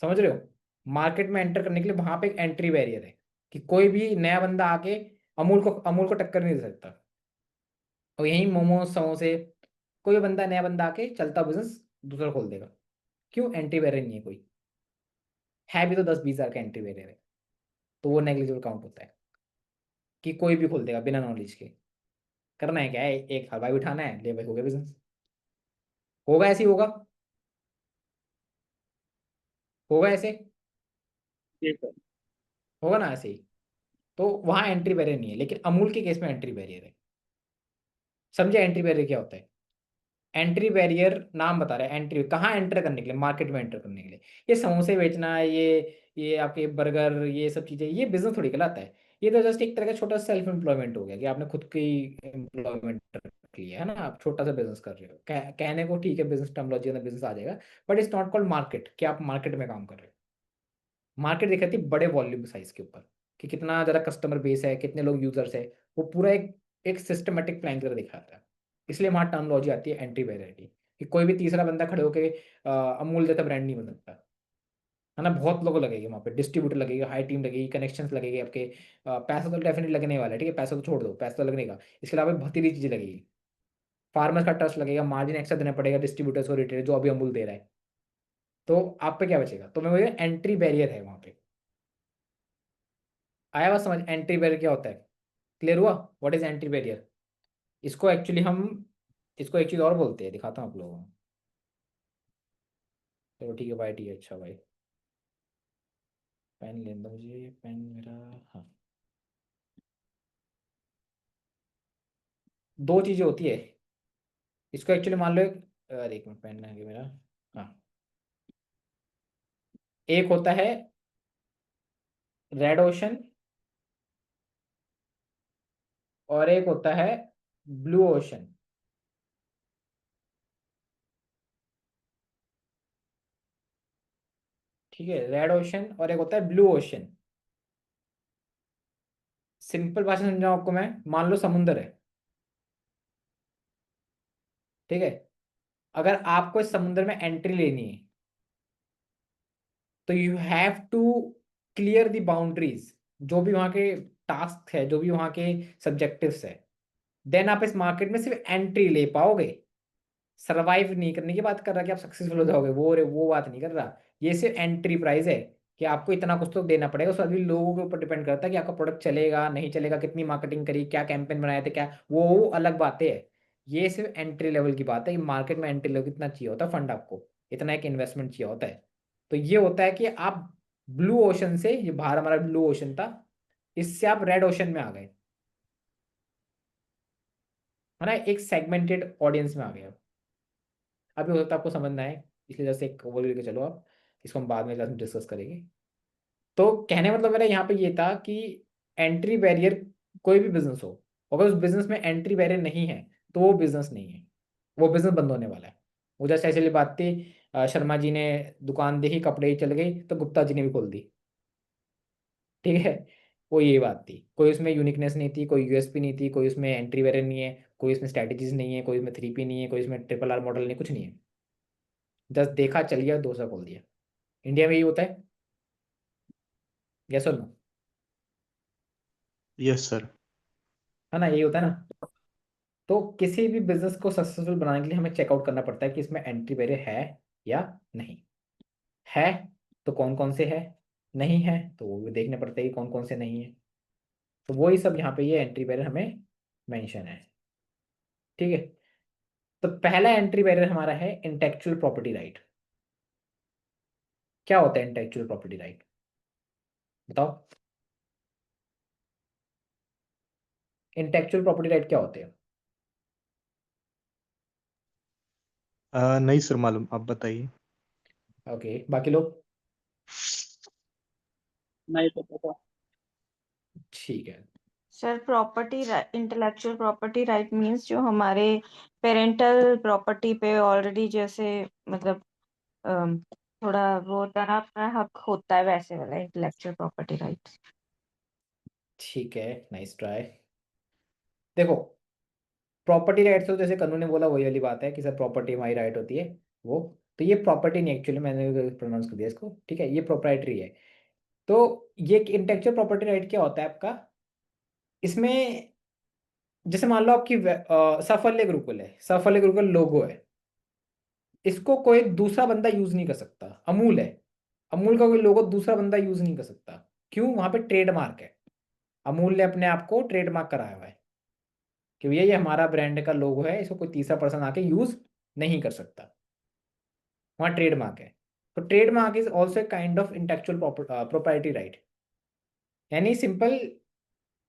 समझ रहे हो। मार्केट में एंटर करने के लिए वहां पे एक एंट्री बैरियर है, कि कोई भी नया बंदा आके अमूल को टक्कर नहीं दे सकता। और यही मोमोज समोसे, कोई भी बंदा नया बंदा आके चलता बिजनेस दूसरा खोल देगा। क्यों, एंट्री बैरियर नहीं है कोई, है भी तो 10-20 हज़ार का एंट्री बैरियर है, तो वो नेग्लिजिबल काउंट होता है। कि कोई भी खोल देगा बिना नॉलेज के। करना है क्या है, एक हलवाई उठाना है, ले भाई हो गया बिजनेस। होगा ऐसे ही होगा, होगा ऐसे, जी सर। होगा ना ऐसे ही। तो वहां एंट्री बैरियर नहीं है, लेकिन अमूल के केस में एंट्री बैरियर है। समझे एंट्री बैरियर क्या होता है? एंट्री बैरियर नाम बता रहा है, एंट्री कहाँ एंटर करने के लिए, मार्केट में एंटर करने के लिए। ये समोसे बेचना, ये आपके बर्गर, ये सब चीजें, ये बिजनेस थोड़ी कहलाता है। ये तो जस्ट एक तरह का छोटा सेल्फ एम्प्लॉयमेंट हो गया कि आपने खुद की एम्प्लॉयमेंट रख लिया है ना, आप छोटा सा बिजनेस कर रहे हो। कहने को ठीक है बिजनेस टर्मोलॉजी में बिजनेस आ जाएगा, but it's not called market कि आप मार्केट में काम कर रहे हो। मार्केट दिखाती है बड़े वॉल्यूम साइज के ऊपर, कि कितना ज़्यादा कस्टमर बेस है, कितने लोग यूजर्स है। वो पूरा एक एक सिस्टमेटिक प्लान कर दिखाता है। इसलिए वहाँ टर्मोलॉजी आती है एंट्री बैरियर की, कि कोई भी तीसरा बंदा खड़े होकर अमूल जैसा ब्रांड नहीं बन सकता, है ना। बहुत लोग लगेंगे वहाँ पे, डिस्ट्रीब्यूटर लगेगा, हाई टीम लगेगी, कनेक्शंस लगेगी आपके। पैसा तो डेफिनेटली लगने वाला है, ठीक है, पैसा तो छोड़ दो, पैसा तो लगने का। इसके अलावा भतीरी चीज़ें लगेगी, फार्मर्स का ट्रस्ट लगेगा, मार्जिन एक्स्ट्रा देना पड़ेगा डिस्ट्रीब्यूटर्स को, रिटेलर जो अभी अमूल दे रहा है। तो आप पे क्या बचेगा? तो मैं बोल एंट्री बैरियर है वहाँ पे। आया बात समझ, एंट्री बैरियर क्या होता है? क्लियर हुआ व्हाट इज एंट्री बैरियर? इसको एक्चुअली हम, इसको एक चीज़ और बोलते हैं, दिखाता हूँ आप लोगों को। चलो ठीक है भाई, ठीक है, अच्छा भाई, पेन लेना मुझे, पेन मेरा। हाँ, दो चीज़ें होती है इसको एक्चुअली, मान लो अरे एक मिनट, पेन आ गया मेरा। हाँ, एक होता है रेड ओशन, और एक होता है ब्लू ओशन। ठीक है, रेड ओशन और एक होता है ब्लू ओशन। सिंपल भाषा में समझाऊं आपको मैं, मान लो समुंदर है, ठीक है। अगर आपको इस समुंदर में एंट्री लेनी है, तो you have to clear the boundaries, जो भी वहां के टास्क है, जो भी वहां के सब्जेक्टिव्स है, देन आप इस मार्केट में सिर्फ एंट्री ले पाओगे। सरवाइव नहीं करने की बात कर रहा कि आप सक्सेसफुल हो जाओगे, वो बात नहीं कर रहा। ये सिर्फ एंट्री प्राइस है, कि आपको इतना कुछ तो देना पड़ेगा। उस अभी लोगों के ऊपर डिपेंड करता है कि आपका प्रोडक्ट चलेगा नहीं चलेगा, कितनी मार्केटिंग करी, क्या कैंपेन बनाए थे, क्या वो अलग बातें है। ये सिर्फ एंट्री लेवल की बात है कि मार्केट में एंट्री लेवल कितना चाहिए होता है, फंड आपको इतना एक इन्वेस्टमेंट चाहिए होता है। तो ये होता है कि आप ब्लू ओशन से, ये बाहर हमारा ब्लू ओशन था, इससे आप रेड ओशन में आ गए, है ना, एक सेगमेंटेड ऑडियंस में आ गए। अभी हो सकता है आपको समझ ना आए, इसलिए जैसे एक ओवरव्यू लेके चलो आप, इसको हम बाद में क्लास में डिस्कस करेंगे। तो कहने मतलब मेरा यहाँ पे ये था कि एंट्री बैरियर, कोई भी बिजनेस हो, अगर उस बिजनेस में एंट्री बैरियर नहीं है, तो वो बिजनेस नहीं है, वो बिजनेस बंद होने वाला है। वो जैसे ऐसे बात थी, शर्मा जी ने दुकान देखी, कपड़े ही चल गई, तो गुप्ता जी ने भी खोल दी, ठीक है। वो ये बात थी, कोई उसमें यूनिकनेस नहीं थी, कोई यूएसपी नहीं थी, कोई उसमें एंट्री बैरियर नहीं है, कोई उसमें स्ट्रैटेजीज नहीं है, कोई उसमें 3P नहीं है, कोई उसमें ट्रिपल आर मॉडल नहीं, कुछ नहीं है। जस्ट देखा, चल गया, दूसरा खोल दिया। इंडिया में ये होता है, यस और नो? Yes sir. है ना, यही होता है ना। तो किसी भी बिजनेस को सक्सेसफुल बनाने के लिए हमें चेकआउट करना पड़ता है कि इसमें एंट्री बैरियर है या नहीं है। तो कौन कौन से है, नहीं है तो वो भी देखने पड़ते हैं कि कौन कौन से नहीं है। तो वही सब यहाँ पे ये एंट्री बैरियर हमें मेंशन है, ठीक है। तो पहला एंट्री बैरियर हमारा है इंटेलेक्चुअल प्रॉपर्टी राइट। क्या होता है इंटेलेक्चुअल प्रॉपर्टी राइट, बताओ। इंटेलेक्चुअल प्रॉपर्टी राइट क्या होते हैं? नहीं सर मालूम, आप बताइए। ओके, बाकी लोग? नहीं तो पता। ठीक है। Sir property, intellectual property right means जो हमारे पेरेंटल प्रॉपर्टी पे ऑलरेडी जैसे मतलब अम, थोड़ा वो होता है ना, अपना हक होता है, वैसे वाला इंटेलेक्चुअल प्रॉपर्टी राइट। ठीक है, नाइस ट्राई। देखो, प्रॉपर्टी राइट तो जैसे कन्नू ने बोला वही वाली बात है कि सर प्रॉपर्टी हमारी राइट होती है, वो तो ये प्रॉपर्टी नहीं, एक्चुअली मैंने प्रोनाउंस कर दिया इसको, ठीक है, ये प्रोप्राइटरी है। तो ये इंटेलेक्चुअल प्रॉपर्टी राइट क्या होता है आपका, इसमें जैसे मान लो आपकी साफल्य गुरुकुल है, साफल्य गुरुकुल लोगो है, इसको कोई दूसरा बंदा यूज नहीं कर सकता। अमूल है, अमूल का कोई लोगो दूसरा बंदा यूज नहीं कर सकता। क्यों? वहां पे ट्रेडमार्क है। अमूल ने अपने आप को ट्रेडमार्क कराया हुआ है कि भैया ये हमारा ब्रांड का लोगो है, इसको कोई तीसरा पर्सन आके यूज नहीं कर सकता, वहाँ ट्रेडमार्क है। तो trademark is also kind of intellectual property right. यानी सिंपल,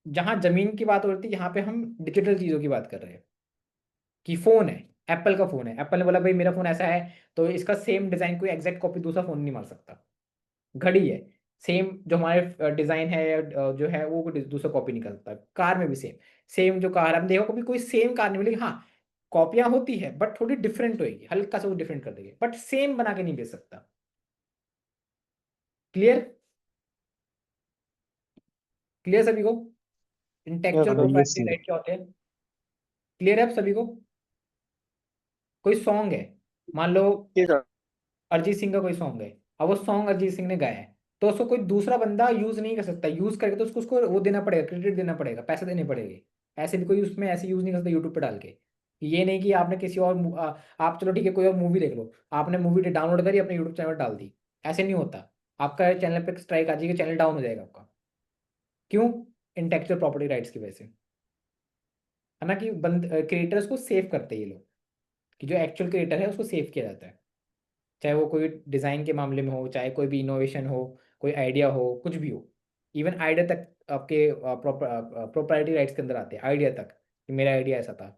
जहां जमीन की बात हो रही थी, यहाँ पे हम डिजिटल चीजों की बात कर रहे हैं कि फोन है, एप्पल का फोन है, एप्पल ने बोला भाई मेरा फोन ऐसा है, तो इसका सेम डिजाइन कोई एग्जैक्ट कॉपी दूसरा फोन नहीं मार सकता। घड़ी है, सेम जो हमारे डिजाइन है जो है वो कोई दूसरा कॉपी नहीं कर सकता। कार में भी सेम, सेम जो कार हम देखो कभी कोई सेम कार नहीं मिलेगी, हाँ कॉपियां होती है बट थोड़ी डिफरेंट होगी, हल्का सा वो डिफरेंट कर देगी, बट सेम बना के नहीं बेच सकता। क्लियर? क्लियर सभी को? Yes intellectual sir. Yes property sir. Right क्या होते हैं? क्लियर है आप सभी को? कोई सॉन्ग है, मान लो जी सर। अरिजीत सिंह का कोई सॉन्ग है, अब वो सॉन्ग अरिजीत सिंह ने गाया है, तो उसको कोई दूसरा बंदा यूज नहीं कर सकता, यूज करके तो उसको उसको वो देना पड़ेगा, क्रेडिट देना पड़ेगा, पैसे देने पड़ेंगे। ऐसे भी कोई उसमें ऐसे यूज नहीं कर सकता यूट्यूब पे डाल के। ये नहीं कि आपने किसी और आप चलो ठीक है कोई और मूवी देख लो, आपने मूवी डाउनलोड करी अपने यूट्यूब चैनल पर डाल दी, ऐसे नहीं होता। आपका चैनल पे स्ट्राइक आ जाएगी, चैनल डाउन हो जाएगा आपका। क्यों? इंटेलेक्चुअल प्रॉपर्टी राइट्स की वजह से, है ना, कि बंद क्रिएटर्स को सेव करते हैं ये लोग, कि जो एक्चुअल क्रिएटर है उसको सेव किया जाता है, चाहे वो कोई डिज़ाइन के मामले में हो, चाहे कोई भी इनोवेशन हो, कोई आइडिया हो, कुछ भी हो। इवन आइडिया तक आपके प्रोप्राइटरी राइट्स के अंदर आते हैं, आइडिया तक, कि मेरा आइडिया ऐसा था,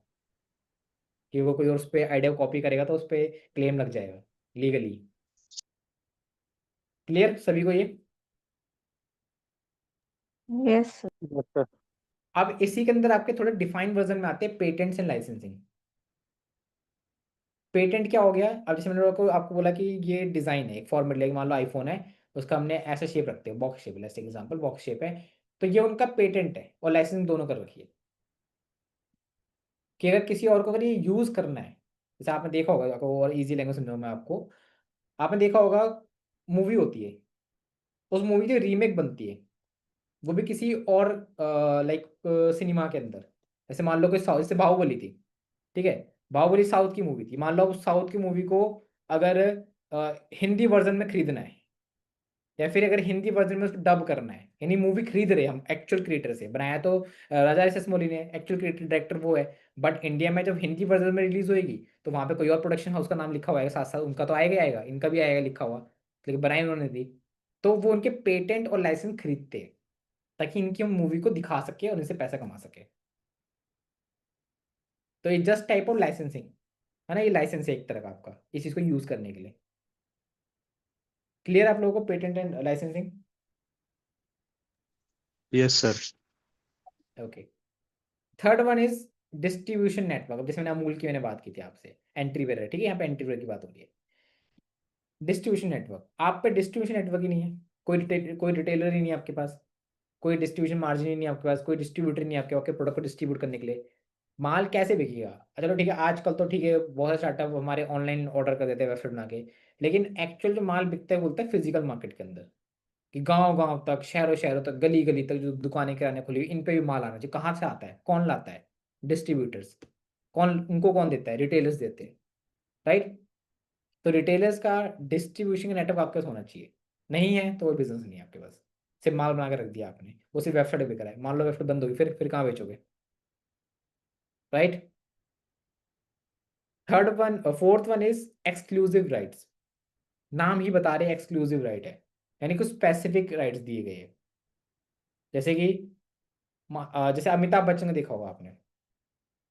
कि वो कोई और उस पर आइडिया कॉपी करेगा तो उस पर क्लेम लग जाएगा लीगली। क्लियर सभी को ये? Yes sir. Yes sir. अब इसी के अंदर आपके थोड़े डिफाइंड वर्जन में आते हैं पेटेंट्स एंड लाइसेंसिंग। पेटेंट क्या हो गया? अब जैसे मैंने आपको बोला कि ये डिज़ाइन है, एक फॉर्मेट लेके, मान लो आईफोन है, उसका हमने ऐसा शेप रखते हैं, बॉक्स शेप, जैसे एग्जांपल बॉक्स शेप है, तो ये उनका पेटेंट है, और लाइसेंस दोनों कर रखी है कि अगर किसी और को अगर ये यूज़ करना है, जैसे आपने देखा होगा, आपको और इजी लैंग्वेज समझाऊँ मैं आपको, आपने देखा होगा मूवी होती है, उस मूवी की रीमेक बनती है, वो भी किसी और लाइक सिनेमा के अंदर। जैसे मान लो कोई साउथ, जैसे बाहुबली थी, ठीक है, बाहुबली साउथ की मूवी थी, मान लो उस साउथ की मूवी को अगर हिंदी वर्जन में खरीदना है, या फिर अगर हिंदी वर्जन में उसको डब करना है, यानी मूवी खरीद रहे हैं हम एक्चुअल क्रिएटर से, बनाया तो राजा एस एस मौली ने, एक्चुअल क्रिएटर डायरेक्टर वो है, बट इंडिया में जब हिंदी वर्जन में रिलीज होएगी तो वहाँ पे कोई और प्रोडक्शन हाउस का नाम लिखा हुआ है साथ साथ, उनका तो आएगा ही आएगा, इनका भी आएगा लिखा हुआ, लेकिन बनाई उन्होंने दी, तो वो उनके पेटेंट और लाइसेंस खरीदते हैं ताकि इनकी मूवी को दिखा सके और इनसे पैसा कमा सके। तो ये जस्ट टाइप ऑफ लाइसेंसिंग है ना, ये लाइसेंस है एक तरह का आपका इस चीज़ को यूज करने के लिए। क्लियर आप लोगों को patent and licensing? Yes sir. Okay. Third one is distribution network. जैसे मैंने अमूल की मैंने बात की थी आपसे, एंट्री वेयर, ठीक है, यहाँ पे एंट्री वेयर की बात हो रही है। डिस्ट्रीब्यूशन नेटवर्क, आप पे डिस्ट्रीब्यूशन नेटवर्क ही नहीं है, कोई रिटेलर ही नहीं है आपके पास, कोई डिस्ट्रीब्यूशन मार्जिन ही नहीं है आपके पास, कोई डिस्ट्रीब्यूटर नहीं है आपके आपके प्रोडक्ट को डिस्ट्रीब्यूट करने के लिए। माल कैसे बिकेगा? चलो ठीक है, आजकल तो ठीक है बहुत सारे स्टार्टअप हमारे ऑनलाइन ऑर्डर कर देते हैं वेबसाइट बना के, लेकिन एक्चुअल जो माल बिकता है बोलता है फिजिकल मार्केट के अंदर, कि गांव गांव तक, शहरों शहरों तक, गली गली तक जो दुकानें किराने खुली हुई, इन पे भी माल आना चाहिए। कहाँ से आता है? कौन लाता है? डिस्ट्रीब्यूटर्स। कौन उनको कौन देता है? रिटेलर्स देते हैं, राइट? तो रिटेलर्स का डिस्ट्रीब्यूशन नेटवर्क आपके पास होना चाहिए, नहीं है तो वो बिजनेस नहीं है आपके पास, सिर्फ माल बना के रख दिया आपने, वो सिर्फ वेबसाइट पे करा है, मान लो वेबसाइट बंद होगी, फिर कहाँ बेचोगे, right? Third one, fourth one is exclusive rights. नाम ही बता रहे एक्सक्लूसिव राइट है, यानी कुछ स्पेसिफिक राइट्स दिए गए हैं। जैसे कि जैसे अमिताभ बच्चन ने देखा होगा आपने,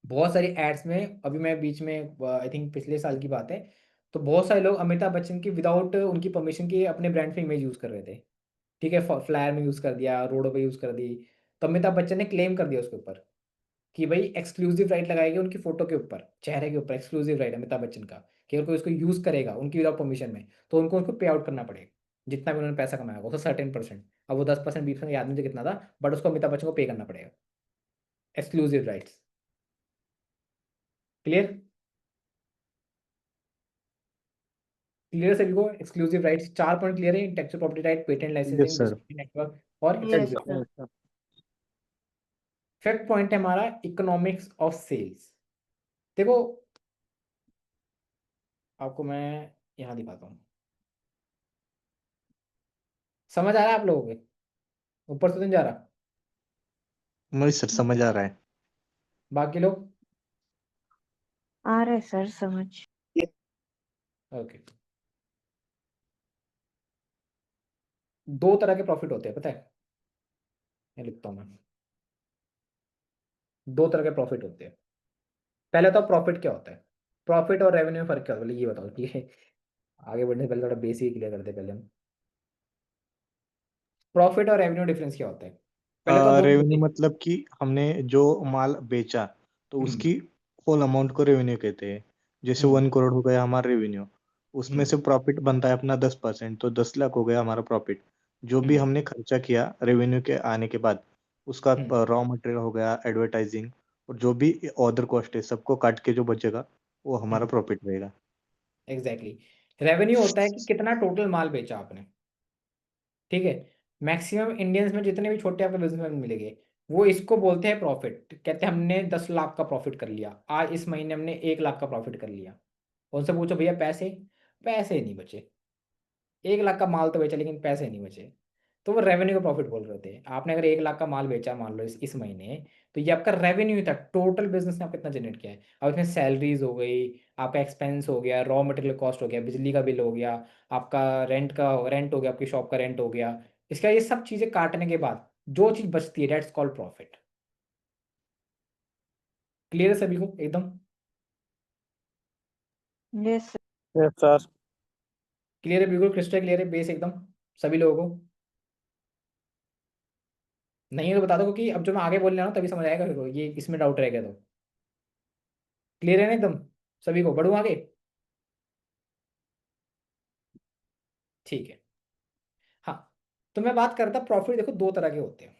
बहुत सारी एड्स में, अभी मैं बीच में आई थिंक पिछले साल की बात है, तो बहुत सारे लोग अमिताभ बच्चन की विदाउट उनकी परमिशन के अपने ब्रांड पे इमेज यूज कर रहे थे, ठीक है, फ्लायर में यूज कर दिया, रोडों पे यूज कर दी, तो अमिताभ बच्चन ने क्लेम कर दिया उसके ऊपर कि भाई एक्सक्लूसिव राइट लगाएगी उनकी फोटो के ऊपर, चेहरे के ऊपर एक्सक्लूसिव राइट अमिताभ बच्चन का, कि अगर कोई उसको यूज करेगा उनकी विदाउट परमिशन में, तो उनको उसको पे आउट करना पड़ेगा, जितना भी उन्होंने पैसा कमाया होगा उसका 30%। अब वो 10% 20% याद नहीं मुझे कितना था, बट उसको अमिताभ बच्चन को पे करना पड़ेगा, एक्सक्लूसिव राइट्स। क्लियर? क्लियर सभी को? एक्सक्लूसिव राइट्स 4 पॉइंट क्लियर है, intellectual property right, patent, yes licensing, sir. Distribution network और yes exclusive. Sir. Yes sir. Fifth point है हमारा इकोनॉमिक्स ऑफ सेल्स। देखो आपको मैं यहाँ दिखाता हूँ, समझ आ रहा है आप लोगों के? ऊपर से तो नहीं जा रहा? नहीं सर, समझ आ रहा है। बाकी लोग? आ रहा है सर समझ। ओके। दो तरह के प्रॉफिट होते हैं, पता है? मैं लिखता हूँ मैं। दो तरह के प्रॉफिट होते हैं। पहले तो प्रॉफिट क्या होता है, प्रॉफिट और रेवेन्यू में फर्क क्या होता है, ये बताओ, ठीक है? आगे बढ़ने से पहले थोड़ा बेसिक क्लियर करते हैं पहले हम। प्रॉफिट और रेवेन्यू डिफरेंस क्या होता है? पहले तो बहुत रेवेन्यू मतलब कि हमने जो माल बेचा तो उसकी होल अमाउंट को रेवेन्यू कहते हैं। जैसे 1 करोड़ हो गया हमारा रेवेन्यू, उसमें से प्रॉफिट बनता है अपना 10%, तो 10 लाख हो गया हमारा प्रॉफिट। जो भी हमने खर्चा किया रेवेन्यू के आने के बाद, उसका रॉ मटेरियल हो गया, एडवर्टाइजिंग, और जो भी अदर कॉस्ट है, सबको काट के जो बचेगा वो हमारा प्रॉफिट रहेगा। एग्जैक्टली। रेवेन्यू होता है कि कितना टोटल माल बेचा आपने, ठीक है? मैक्सिमम इंडियंस में जितने भी छोटे आपके बिजनेसमैन मिलेंगे, वो इसको बोलते हैं प्रॉफिट। कहते हैं हमने 10 लाख का प्रॉफिट कर लिया आज, इस महीने हमने 1 लाख का प्रॉफिट कर लिया। उनसे पूछो भैया पैसे, पैसे नहीं बचे। 1 लाख का माल तो बेचा लेकिन पैसे नहीं बचे, तो वो रेवेन्यू का प्रॉफिट बोल रहे होते हैं। आपने अगर 1 लाख का माल बेचा मान लो इस महीने, तो ये आपका रेवेन्यू था, टोटल बिजनेस ने आप कितना जनरेट किया है। अब इसमें सैलरीज हो गई, आपका एक्सपेंस हो गया, रॉ मटेरियल कॉस्ट हो गया, बिजली का बिल हो गया, आपका रेंट हो गया, आपकी शॉप का रेंट हो गया, इसका ये सब चीजें काटने के बाद जो चीज बचती है, दैट्स कॉल्ड प्रॉफिट। क्लियर है सभी को एकदम? Yes yes sir. क्लियर है, बिल्कुल क्रिस्टल क्लियर है, बेस एकदम सभी लोगों को? नहीं है तो बता दो, क्योंकि अब जो मैं आगे बोलने रहा हूँ तभी समझ आएगा फिर को, ये इसमें डाउट रहेगा तो। क्लियर है ना एकदम सभी को? बढ़ू आगे? ठीक है। हाँ, तो मैं बात करता, प्रॉफिट देखो दो तरह के होते हैं।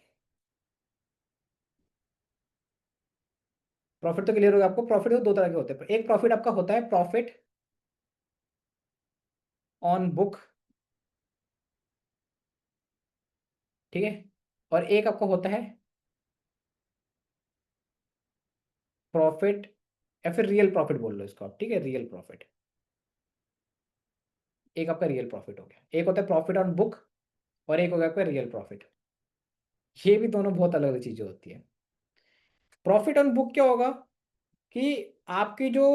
प्रॉफिट तो क्लियर होगा आपको, प्रॉफिट तो दो तरह के होते हैं। एक प्रॉफिट आपका होता है प्रॉफिट ऑन बुक, ठीक है? और एक आपका होता है प्रॉफिट, या फिर रियल प्रॉफिट बोल लो इसको आप, ठीक है? Real profit. एक आपका रियल प्रॉफिट हो गया, एक होता है प्रॉफिट ऑन बुक, और एक हो गया आपका रियल प्रॉफिट। ये भी दोनों बहुत अलग अलग चीजें होती है। प्रॉफिट ऑन बुक क्या होगा कि आपकी जो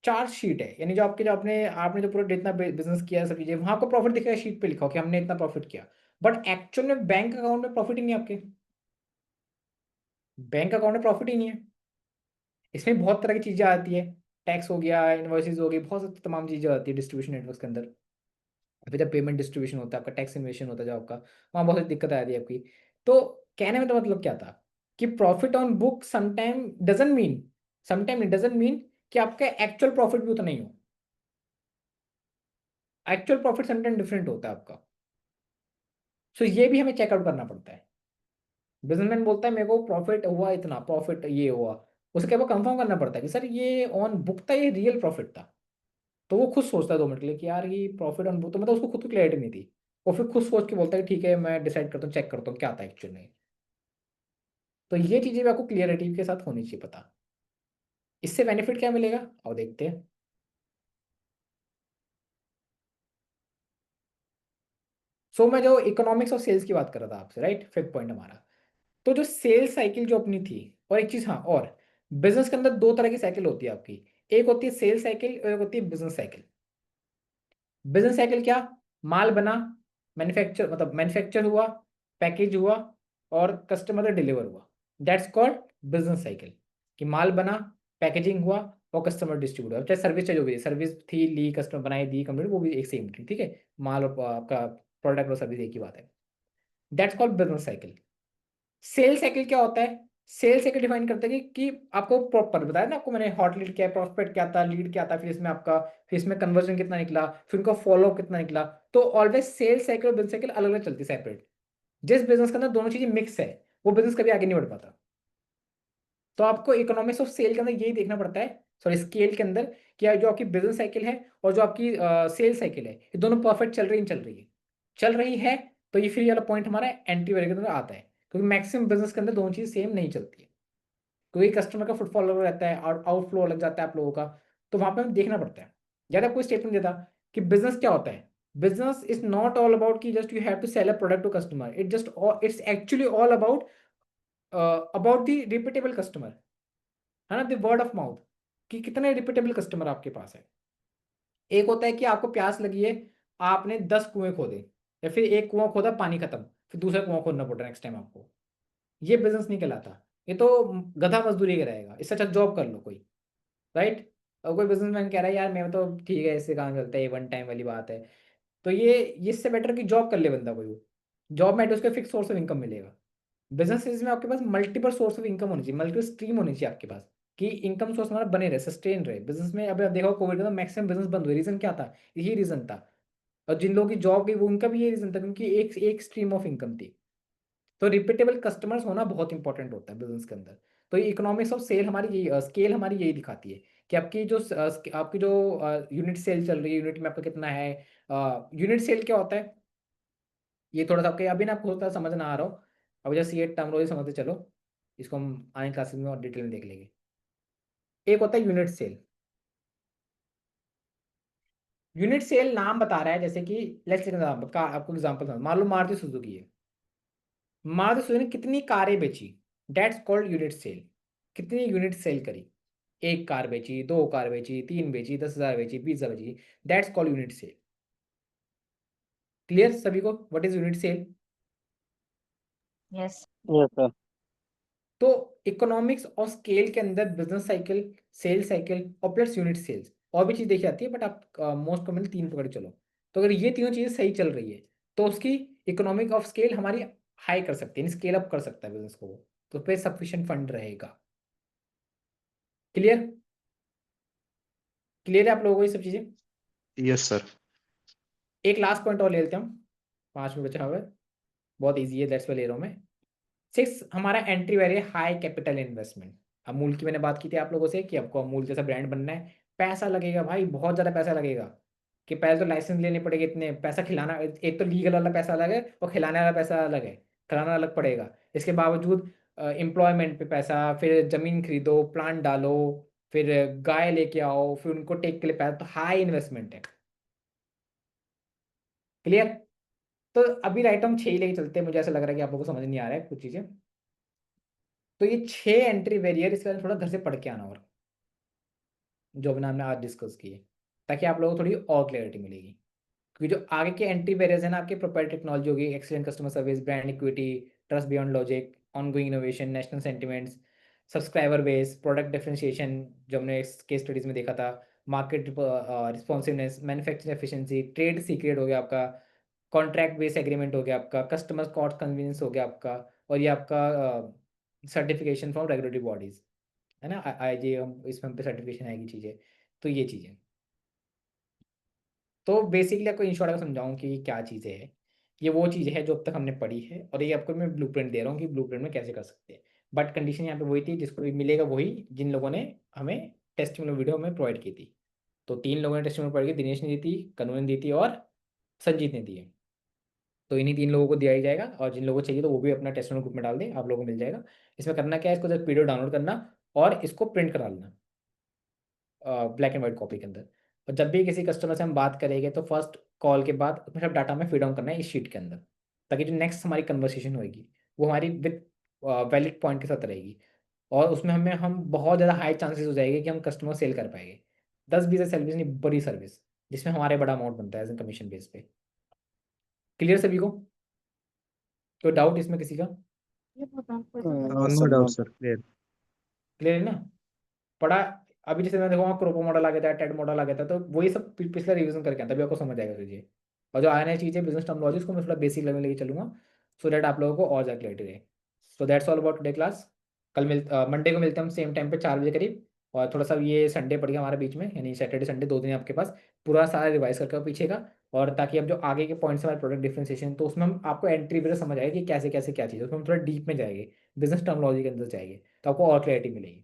चार्ज शीट है, यानी जो आपके जो आपने आपने जो पूरा जितना बिजनेस किया है सब चीजें, वहां आपको प्रॉफिट दिखेगा, शीट पे लिखा हो कि हमने इतना प्रॉफिट किया। बट एक्चुअल में बैंक अकाउंट में प्रॉफिट ही नहीं है आपके, बैंक अकाउंट में प्रॉफिट ही नहीं है। इसमें बहुत तरह की चीजें आती है, टैक्स हो गया, इनवॉइसेज हो गई, बहुत सारी तमाम चीजें आती है डिस्ट्रीब्यूशन नेटवर्क के अंदर। फिर जब पेमेंट डिस्ट्रीब्यूशन होता है, आपका टैक्स इन्वेशन होता है जो आपका, वहाँ बहुत सारी दिक्कत आती है आपकी। तो कहने में तो मतलब क्या था कि profit on book sometime it doesn't mean कि आपका एक्चुअल प्रॉफिट भी उतना ही हो। एक्चुअल प्रॉफिट समटाइम डिफरेंट होता है आपका। सो ये भी हमें चेकआउट करना पड़ता है। बिजनेसमैन बोलता है मेरे को प्रॉफिट हुआ इतना, प्रॉफिट ये हुआ, उसके बाद कंफर्म करना पड़ता है कि सर ये ऑन बुक था, ये रियल प्रॉफिट था। तो वो खुद सोचता है 2 मिनट के लिए कि यार ये प्रॉफिट ऑन बुक, तो मतलब उसको खुद को क्लैरिटी नहीं थी। वो फिर खुद सोच के बोलता है कि ठीक है मैं डिसाइड करता हूँ, चेक करता हूँ क्या था एक्चुअल में। तो ये चीजें भी आपको क्लियरिटी के साथ होनी चाहिए पता। इससे बेनिफिट क्या मिलेगा और देखते हैं। सो मैं जो इकोनॉमिक्स ऑफ सेल्स की बात कर रहा था आपसे, राइट? फिफ्थ पॉइंट हमारा। तो जो सेल्स साइकिल जो अपनी थी, और एक चीज हाँ और, बिजनेस के अंदर दो तरह की साइकिल होती है आपकी। एक होती है सेल्स साइकिल और एक होती है बिजनेस साइकिल। बिजनेस साइकिल क्या, माल बना, मैन्युफैक्चर हुआ, पैकेज हुआ, और कस्टमर तक डिलीवर हुआ, दैट्स कॉल्ड बिजनेस साइकिल। कि माल बना, पैकेजिंग हुआ, और कस्टमर डिस्ट्रीब्यूट हुआ। चाहे सर्विस, चाहे जो भी सर्विस थी, ली कस्टमर, बनाई, दी कंप्लीट, वो भी एक सेम थी, ठीक है? माल और आपका प्रोडक्ट और सर्विस एक ही बात है। That's called business cycle. Sale cycle क्या होता है? सेल साइकिल डिफाइन करते हैं कि आपको प्रॉपर बताया ना आपको मैंने, हॉट लीड क्या है, प्रॉस्पेक्ट क्या था, लीड क्या था, फिर इसमें आपका, फिर इसमें कन्वर्जन कितना निकला, फिर उनका फॉलो कितना निकला। तो ऑलवेज सेल साइकिल और बिजनेस साइकिल अलग अलग चलती है, सेपरेट। जिस बिजनेस के अंदर दोनों चीजें मिक्स है, वो बिजनेस कभी आगे नहीं बढ़ पाता। तो आपको इकोनॉमिक्स ऑफ सेल के अंदर यही देखना पड़ता है, सॉरी स्केल के अंदर, कि जो आपकी बिजनेस साइकिल है और जो आपकी सेल साइकिल है, ये दोनों परफेक्ट चल रही है, चल रही है। तो ये फिर ये वाला पॉइंट हमारा एंटी वैल्यू के अंदर आता है, क्योंकि मैक्सिमम बिजनेस के अंदर दोनों चीज सेम नहीं चलती है। क्योंकि कस्टमर का फुटफॉल अलग रहता है और आउटफ्लो अलग जाता है आप लोगों का। तो वहां पे हमें देखना पड़ता है। ज्यादा कोई स्टेटमेंट देता कि बिजनेस क्या होता है, business is not all about कि just you have to sell a product to customer, it's actually all about about the repeatable customer, है ना, द वर्ड ऑफ माउथ, कि कितने रिपीटेबल कस्टमर आपके पास है। एक होता है कि आपको प्यास लगी है, आपने 10 कुएं खोदे, या फिर एक कुआं खोदा, पानी खत्म, फिर दूसरा कुआं खोदना पड़ रहा है नेक्स्ट टाइम आपको। ये बिजनेस नहीं कहलाता, ये तो गधा मजदूरी कराएगा। इससे अच्छा जॉब कर लो कोई, राइट। और कोई बिजनेसमैन कह रहा है यार मैं तो ठीक है, इससे काम चलता है, ये वन टाइम वाली बात है, तो ये इससे बेटर कि जॉब कर ले बंदा कोई। जॉब में उसको फिक्स सोर्स ऑफ इनकम मिलेगा। बिजनेस में आपके पास मल्टीपल सोर्स ऑफ इनकम होनी चाहिए, मल्टीपल स्ट्रीम होनी चाहिए आपके पास, कि इनकम सोर्स हमारा बने रहे, सस्टेन रहे। बिजनेस में अभी आप देखो कोविड में मैक्सिमम बिजनेस बंद हुए, रीजन क्या था? यही रीजन था। और जिन लोगों की जॉब गई वो उनका भी यही रीजन था, क्योंकि एक एक स्ट्रीम ऑफ इनकम थी। तो रिपीटेबल कस्टमर्स होना बहुत इंपॉर्टेंट होता है बिजनेस के अंदर। तो इकोनॉमिक्स ऑफ सेल हमारी यही स्केल हमारी यही दिखाती है कि आपकी जो यूनिट सेल चल रही है, यूनिट में आपका कितना है। यूनिट सेल क्या होता है, ये थोड़ा सा आपके अभी ना आपको होता समझ ना आ रहा हो, अब जैसे ये टर्मिनोलॉजी समझते चलो, इसको हम आने क्लासेस में और डिटेल में देख लेंगे। एक होता है यूनिट सेल। यूनिट सेल नाम बता रहा है, जैसे कि लेट्स आपको एग्जांपल मान लो मारुति सुजुकी है। मारुति सुजुकी ने कितनी कारें बेची, दैट्स कॉल्ड यूनिट सेल। कितनी यूनिट सेल करी, एक कार बेची, दो कार बेची, तीन बेची, 10,000 बेची, 20,000 बेची, that's called unit sale. Clear सभी को what is unit sale? Yes. Yes sir. तो इकोनॉमिक्स और स्केल के अंदर बिजनेस साइकिल, सेल साइकिल और प्लस यूनिट सेल्स, और भी चीज देखी जाती है, बट आप मोस्ट कॉमनली तीन पकड़ चलो। तो अगर ये तीनों चीजें सही चल रही है तो उसकी इकोनॉमिक ऑफ स्केल हमारी हाई कर सकती है, स्केल अप कर सकता है बिजनेस को वो, तो पे सफिशिएंट फंड रहेगा। क्लियर? क्लियर है आप लोगों को ये सब चीजें? Yes sir. एक लास्ट पॉइंट और ले लेते हैं हम, 5 मिनट बचा हुआ है, बहुत ईजी है, दैट्स वाई ले रहा हूँ मैं। 6 हमारा entry barrier high capital investment. Amul की मैंने बात की थी आप लोगों से कि आपको अमूल जैसा ब्रांड बनना है, पैसा लगेगा भाई, बहुत ज़्यादा पैसा लगेगा। कि पहले तो लाइसेंस लेने पड़ेगा, इतने पैसा खिलाना, एक तो लीगल वाला पैसा अलग है और खिलाने वाला पैसा अलग है, खिलाना अलग पड़ेगा। इसके बावजूद एम्प्लॉयमेंट पे पैसा, फिर ज़मीन खरीदो, प्लांट डालो, फिर गाय लेके आओ, फिर उनको टेक के लिए पैसा, तो हाई इन्वेस्टमेंट है। क्लियर? तो अभी राइट हम 6 ही लेके चलते हैं, मुझे ऐसा लग रहा है कि आप लोगों को समझ नहीं आ रहा है कुछ चीज़ें। तो ये 6 एंट्री बैरियर, इसके बाद थोड़ा घर से पढ़ के आना, और जो भी हमने आज डिस्कस किए, ताकि आप लोगों को थोड़ी और क्लैरिटी मिलेगी। क्योंकि जो आगे के एंट्री बैरियर्स हैं ना, आपके प्रोप्राइटरी टेक्नोलॉजी होगी, excellent customer service, brand equity, trust beyond logic, ongoing innovation, national sentiments, subscriber base, product differentiation जो हमने केस स्टडीज में देखा था, market responsiveness, manufacturing efficiency, trade secret हो गया आपका, कॉन्ट्रैक्ट बेस एग्रीमेंट हो गया आपका, कस्टमर कॉस्ट कन्वीनियंस हो गया आपका, और ये आपका सर्टिफिकेशन फ्रॉम रेगुलेटरी बॉडीज, है ना, आई जी इसमें पे सर्टिफिकेशन आएगी चीज़ें। तो ये चीज़ें, तो बेसिकली आपको इन शॉर्ट अगर समझाऊँ कि क्या चीज़ें हैं, ये वो चीज़ है जो अब तक हमने पढ़ी है, और ये आपको मैं ब्लूप्रिंट दे रहा हूँ कि ब्लूप्रिंट में कैसे कर सकते हैं। बट कंडीशन यहाँ पे वही थी, जिसको भी मिलेगा वही जिन लोगों ने हमें टेस्टिमोनियल वीडियो में प्रोवाइड की थी। तो 3 लोगों ने टेस्टिमोनियल प्रोवाइड की, दिनेश ने दी थी, कनू ने दी थी, और संजीत ने दी है। तो इन्हीं 3 लोगों को दिया ही जाएगा, और जिन लोगों को चाहिए तो वो भी अपना टेस्टिमोनियल ग्रुप में डाल दें, आप लोगों को मिल जाएगा। इसमें करना क्या है, इसको जब पीडीएफ डाउनलोड करना और इसको प्रिंट करा लेना ब्लैक एंड व्हाइट कॉपी के अंदर। और जब भी किसी कस्टमर से हम बात करेंगे तो फर्स्ट कॉल के बाद उसमें सब डाटा में फीड डाउन करना है इस शीट के अंदर, ताकि जो नेक्स्ट हमारी कन्वर्सेशन होगी वो हमारी विद वैलिड पॉइंट के साथ रहेगी। और उसमें हम बहुत ज़्यादा हाई चांसेस हो जाएंगे कि हम कस्टमर सेल कर पाएंगे। 10-20 सर्विस नहीं, बड़ी सर्विस जिसमें हमारे बड़ा अमाउंट बनता है एज ए कमीशन बेस पे। क्लियर सभी को? कोई डाउट इसमें किसी का? No doubt sir, clear. Clear है ना? पढ़ा? अभी जैसे मैं देखो क्रोपो मॉडल आ गया था, टेड मॉडल आ गया था, तो वही सब पिछले रिवीजन करके आता, तभी आपको समझ आएगा चीज़ें। और जो आने चीज़ें बिजनेस टर्मिनोलॉजी उसको मैं थोड़ा बेसिक लेवल लेके चलूंगा, सो दैट आप लोगों को और ज़्यादा क्लैरिटी रहे। So that's all about today class. Monday को मिलते हैं हम सेम टाइम पे 4 बजे करीब। और थोड़ा सा ये संडे पड़ गया हमारे बीच में, यानी सैटरडे संडे 2 दिन आपके पास, पूरा सारा रिवाइज करके आओ पीछे का। और ताकि अब जो आगे के पॉइंट्स हमारे प्रोडक्ट डिफरेंशिएशन, तो उसमें हम आपको एंट्री वगैरह समझ आएगी कि कैसे कैसे क्या चीज़ है, उसमें हम थोड़ा डीप में जाएंगे, बिजनेस टर्मिनोलॉजी के अंदर जाएंगे, तो आपको और क्लैरिटी मिलेगी।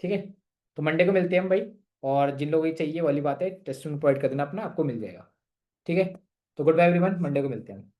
ठीक है? तो मंडे को मिलते हैं हम भाई। और जिन लोगों को चाहिए वाली बात है, टेस्ट प्रोवाइड कर देना अपना, आपको मिल जाएगा। ठीक है? तो गुड बाय एवरीवन, मंडे को मिलते हैं हम।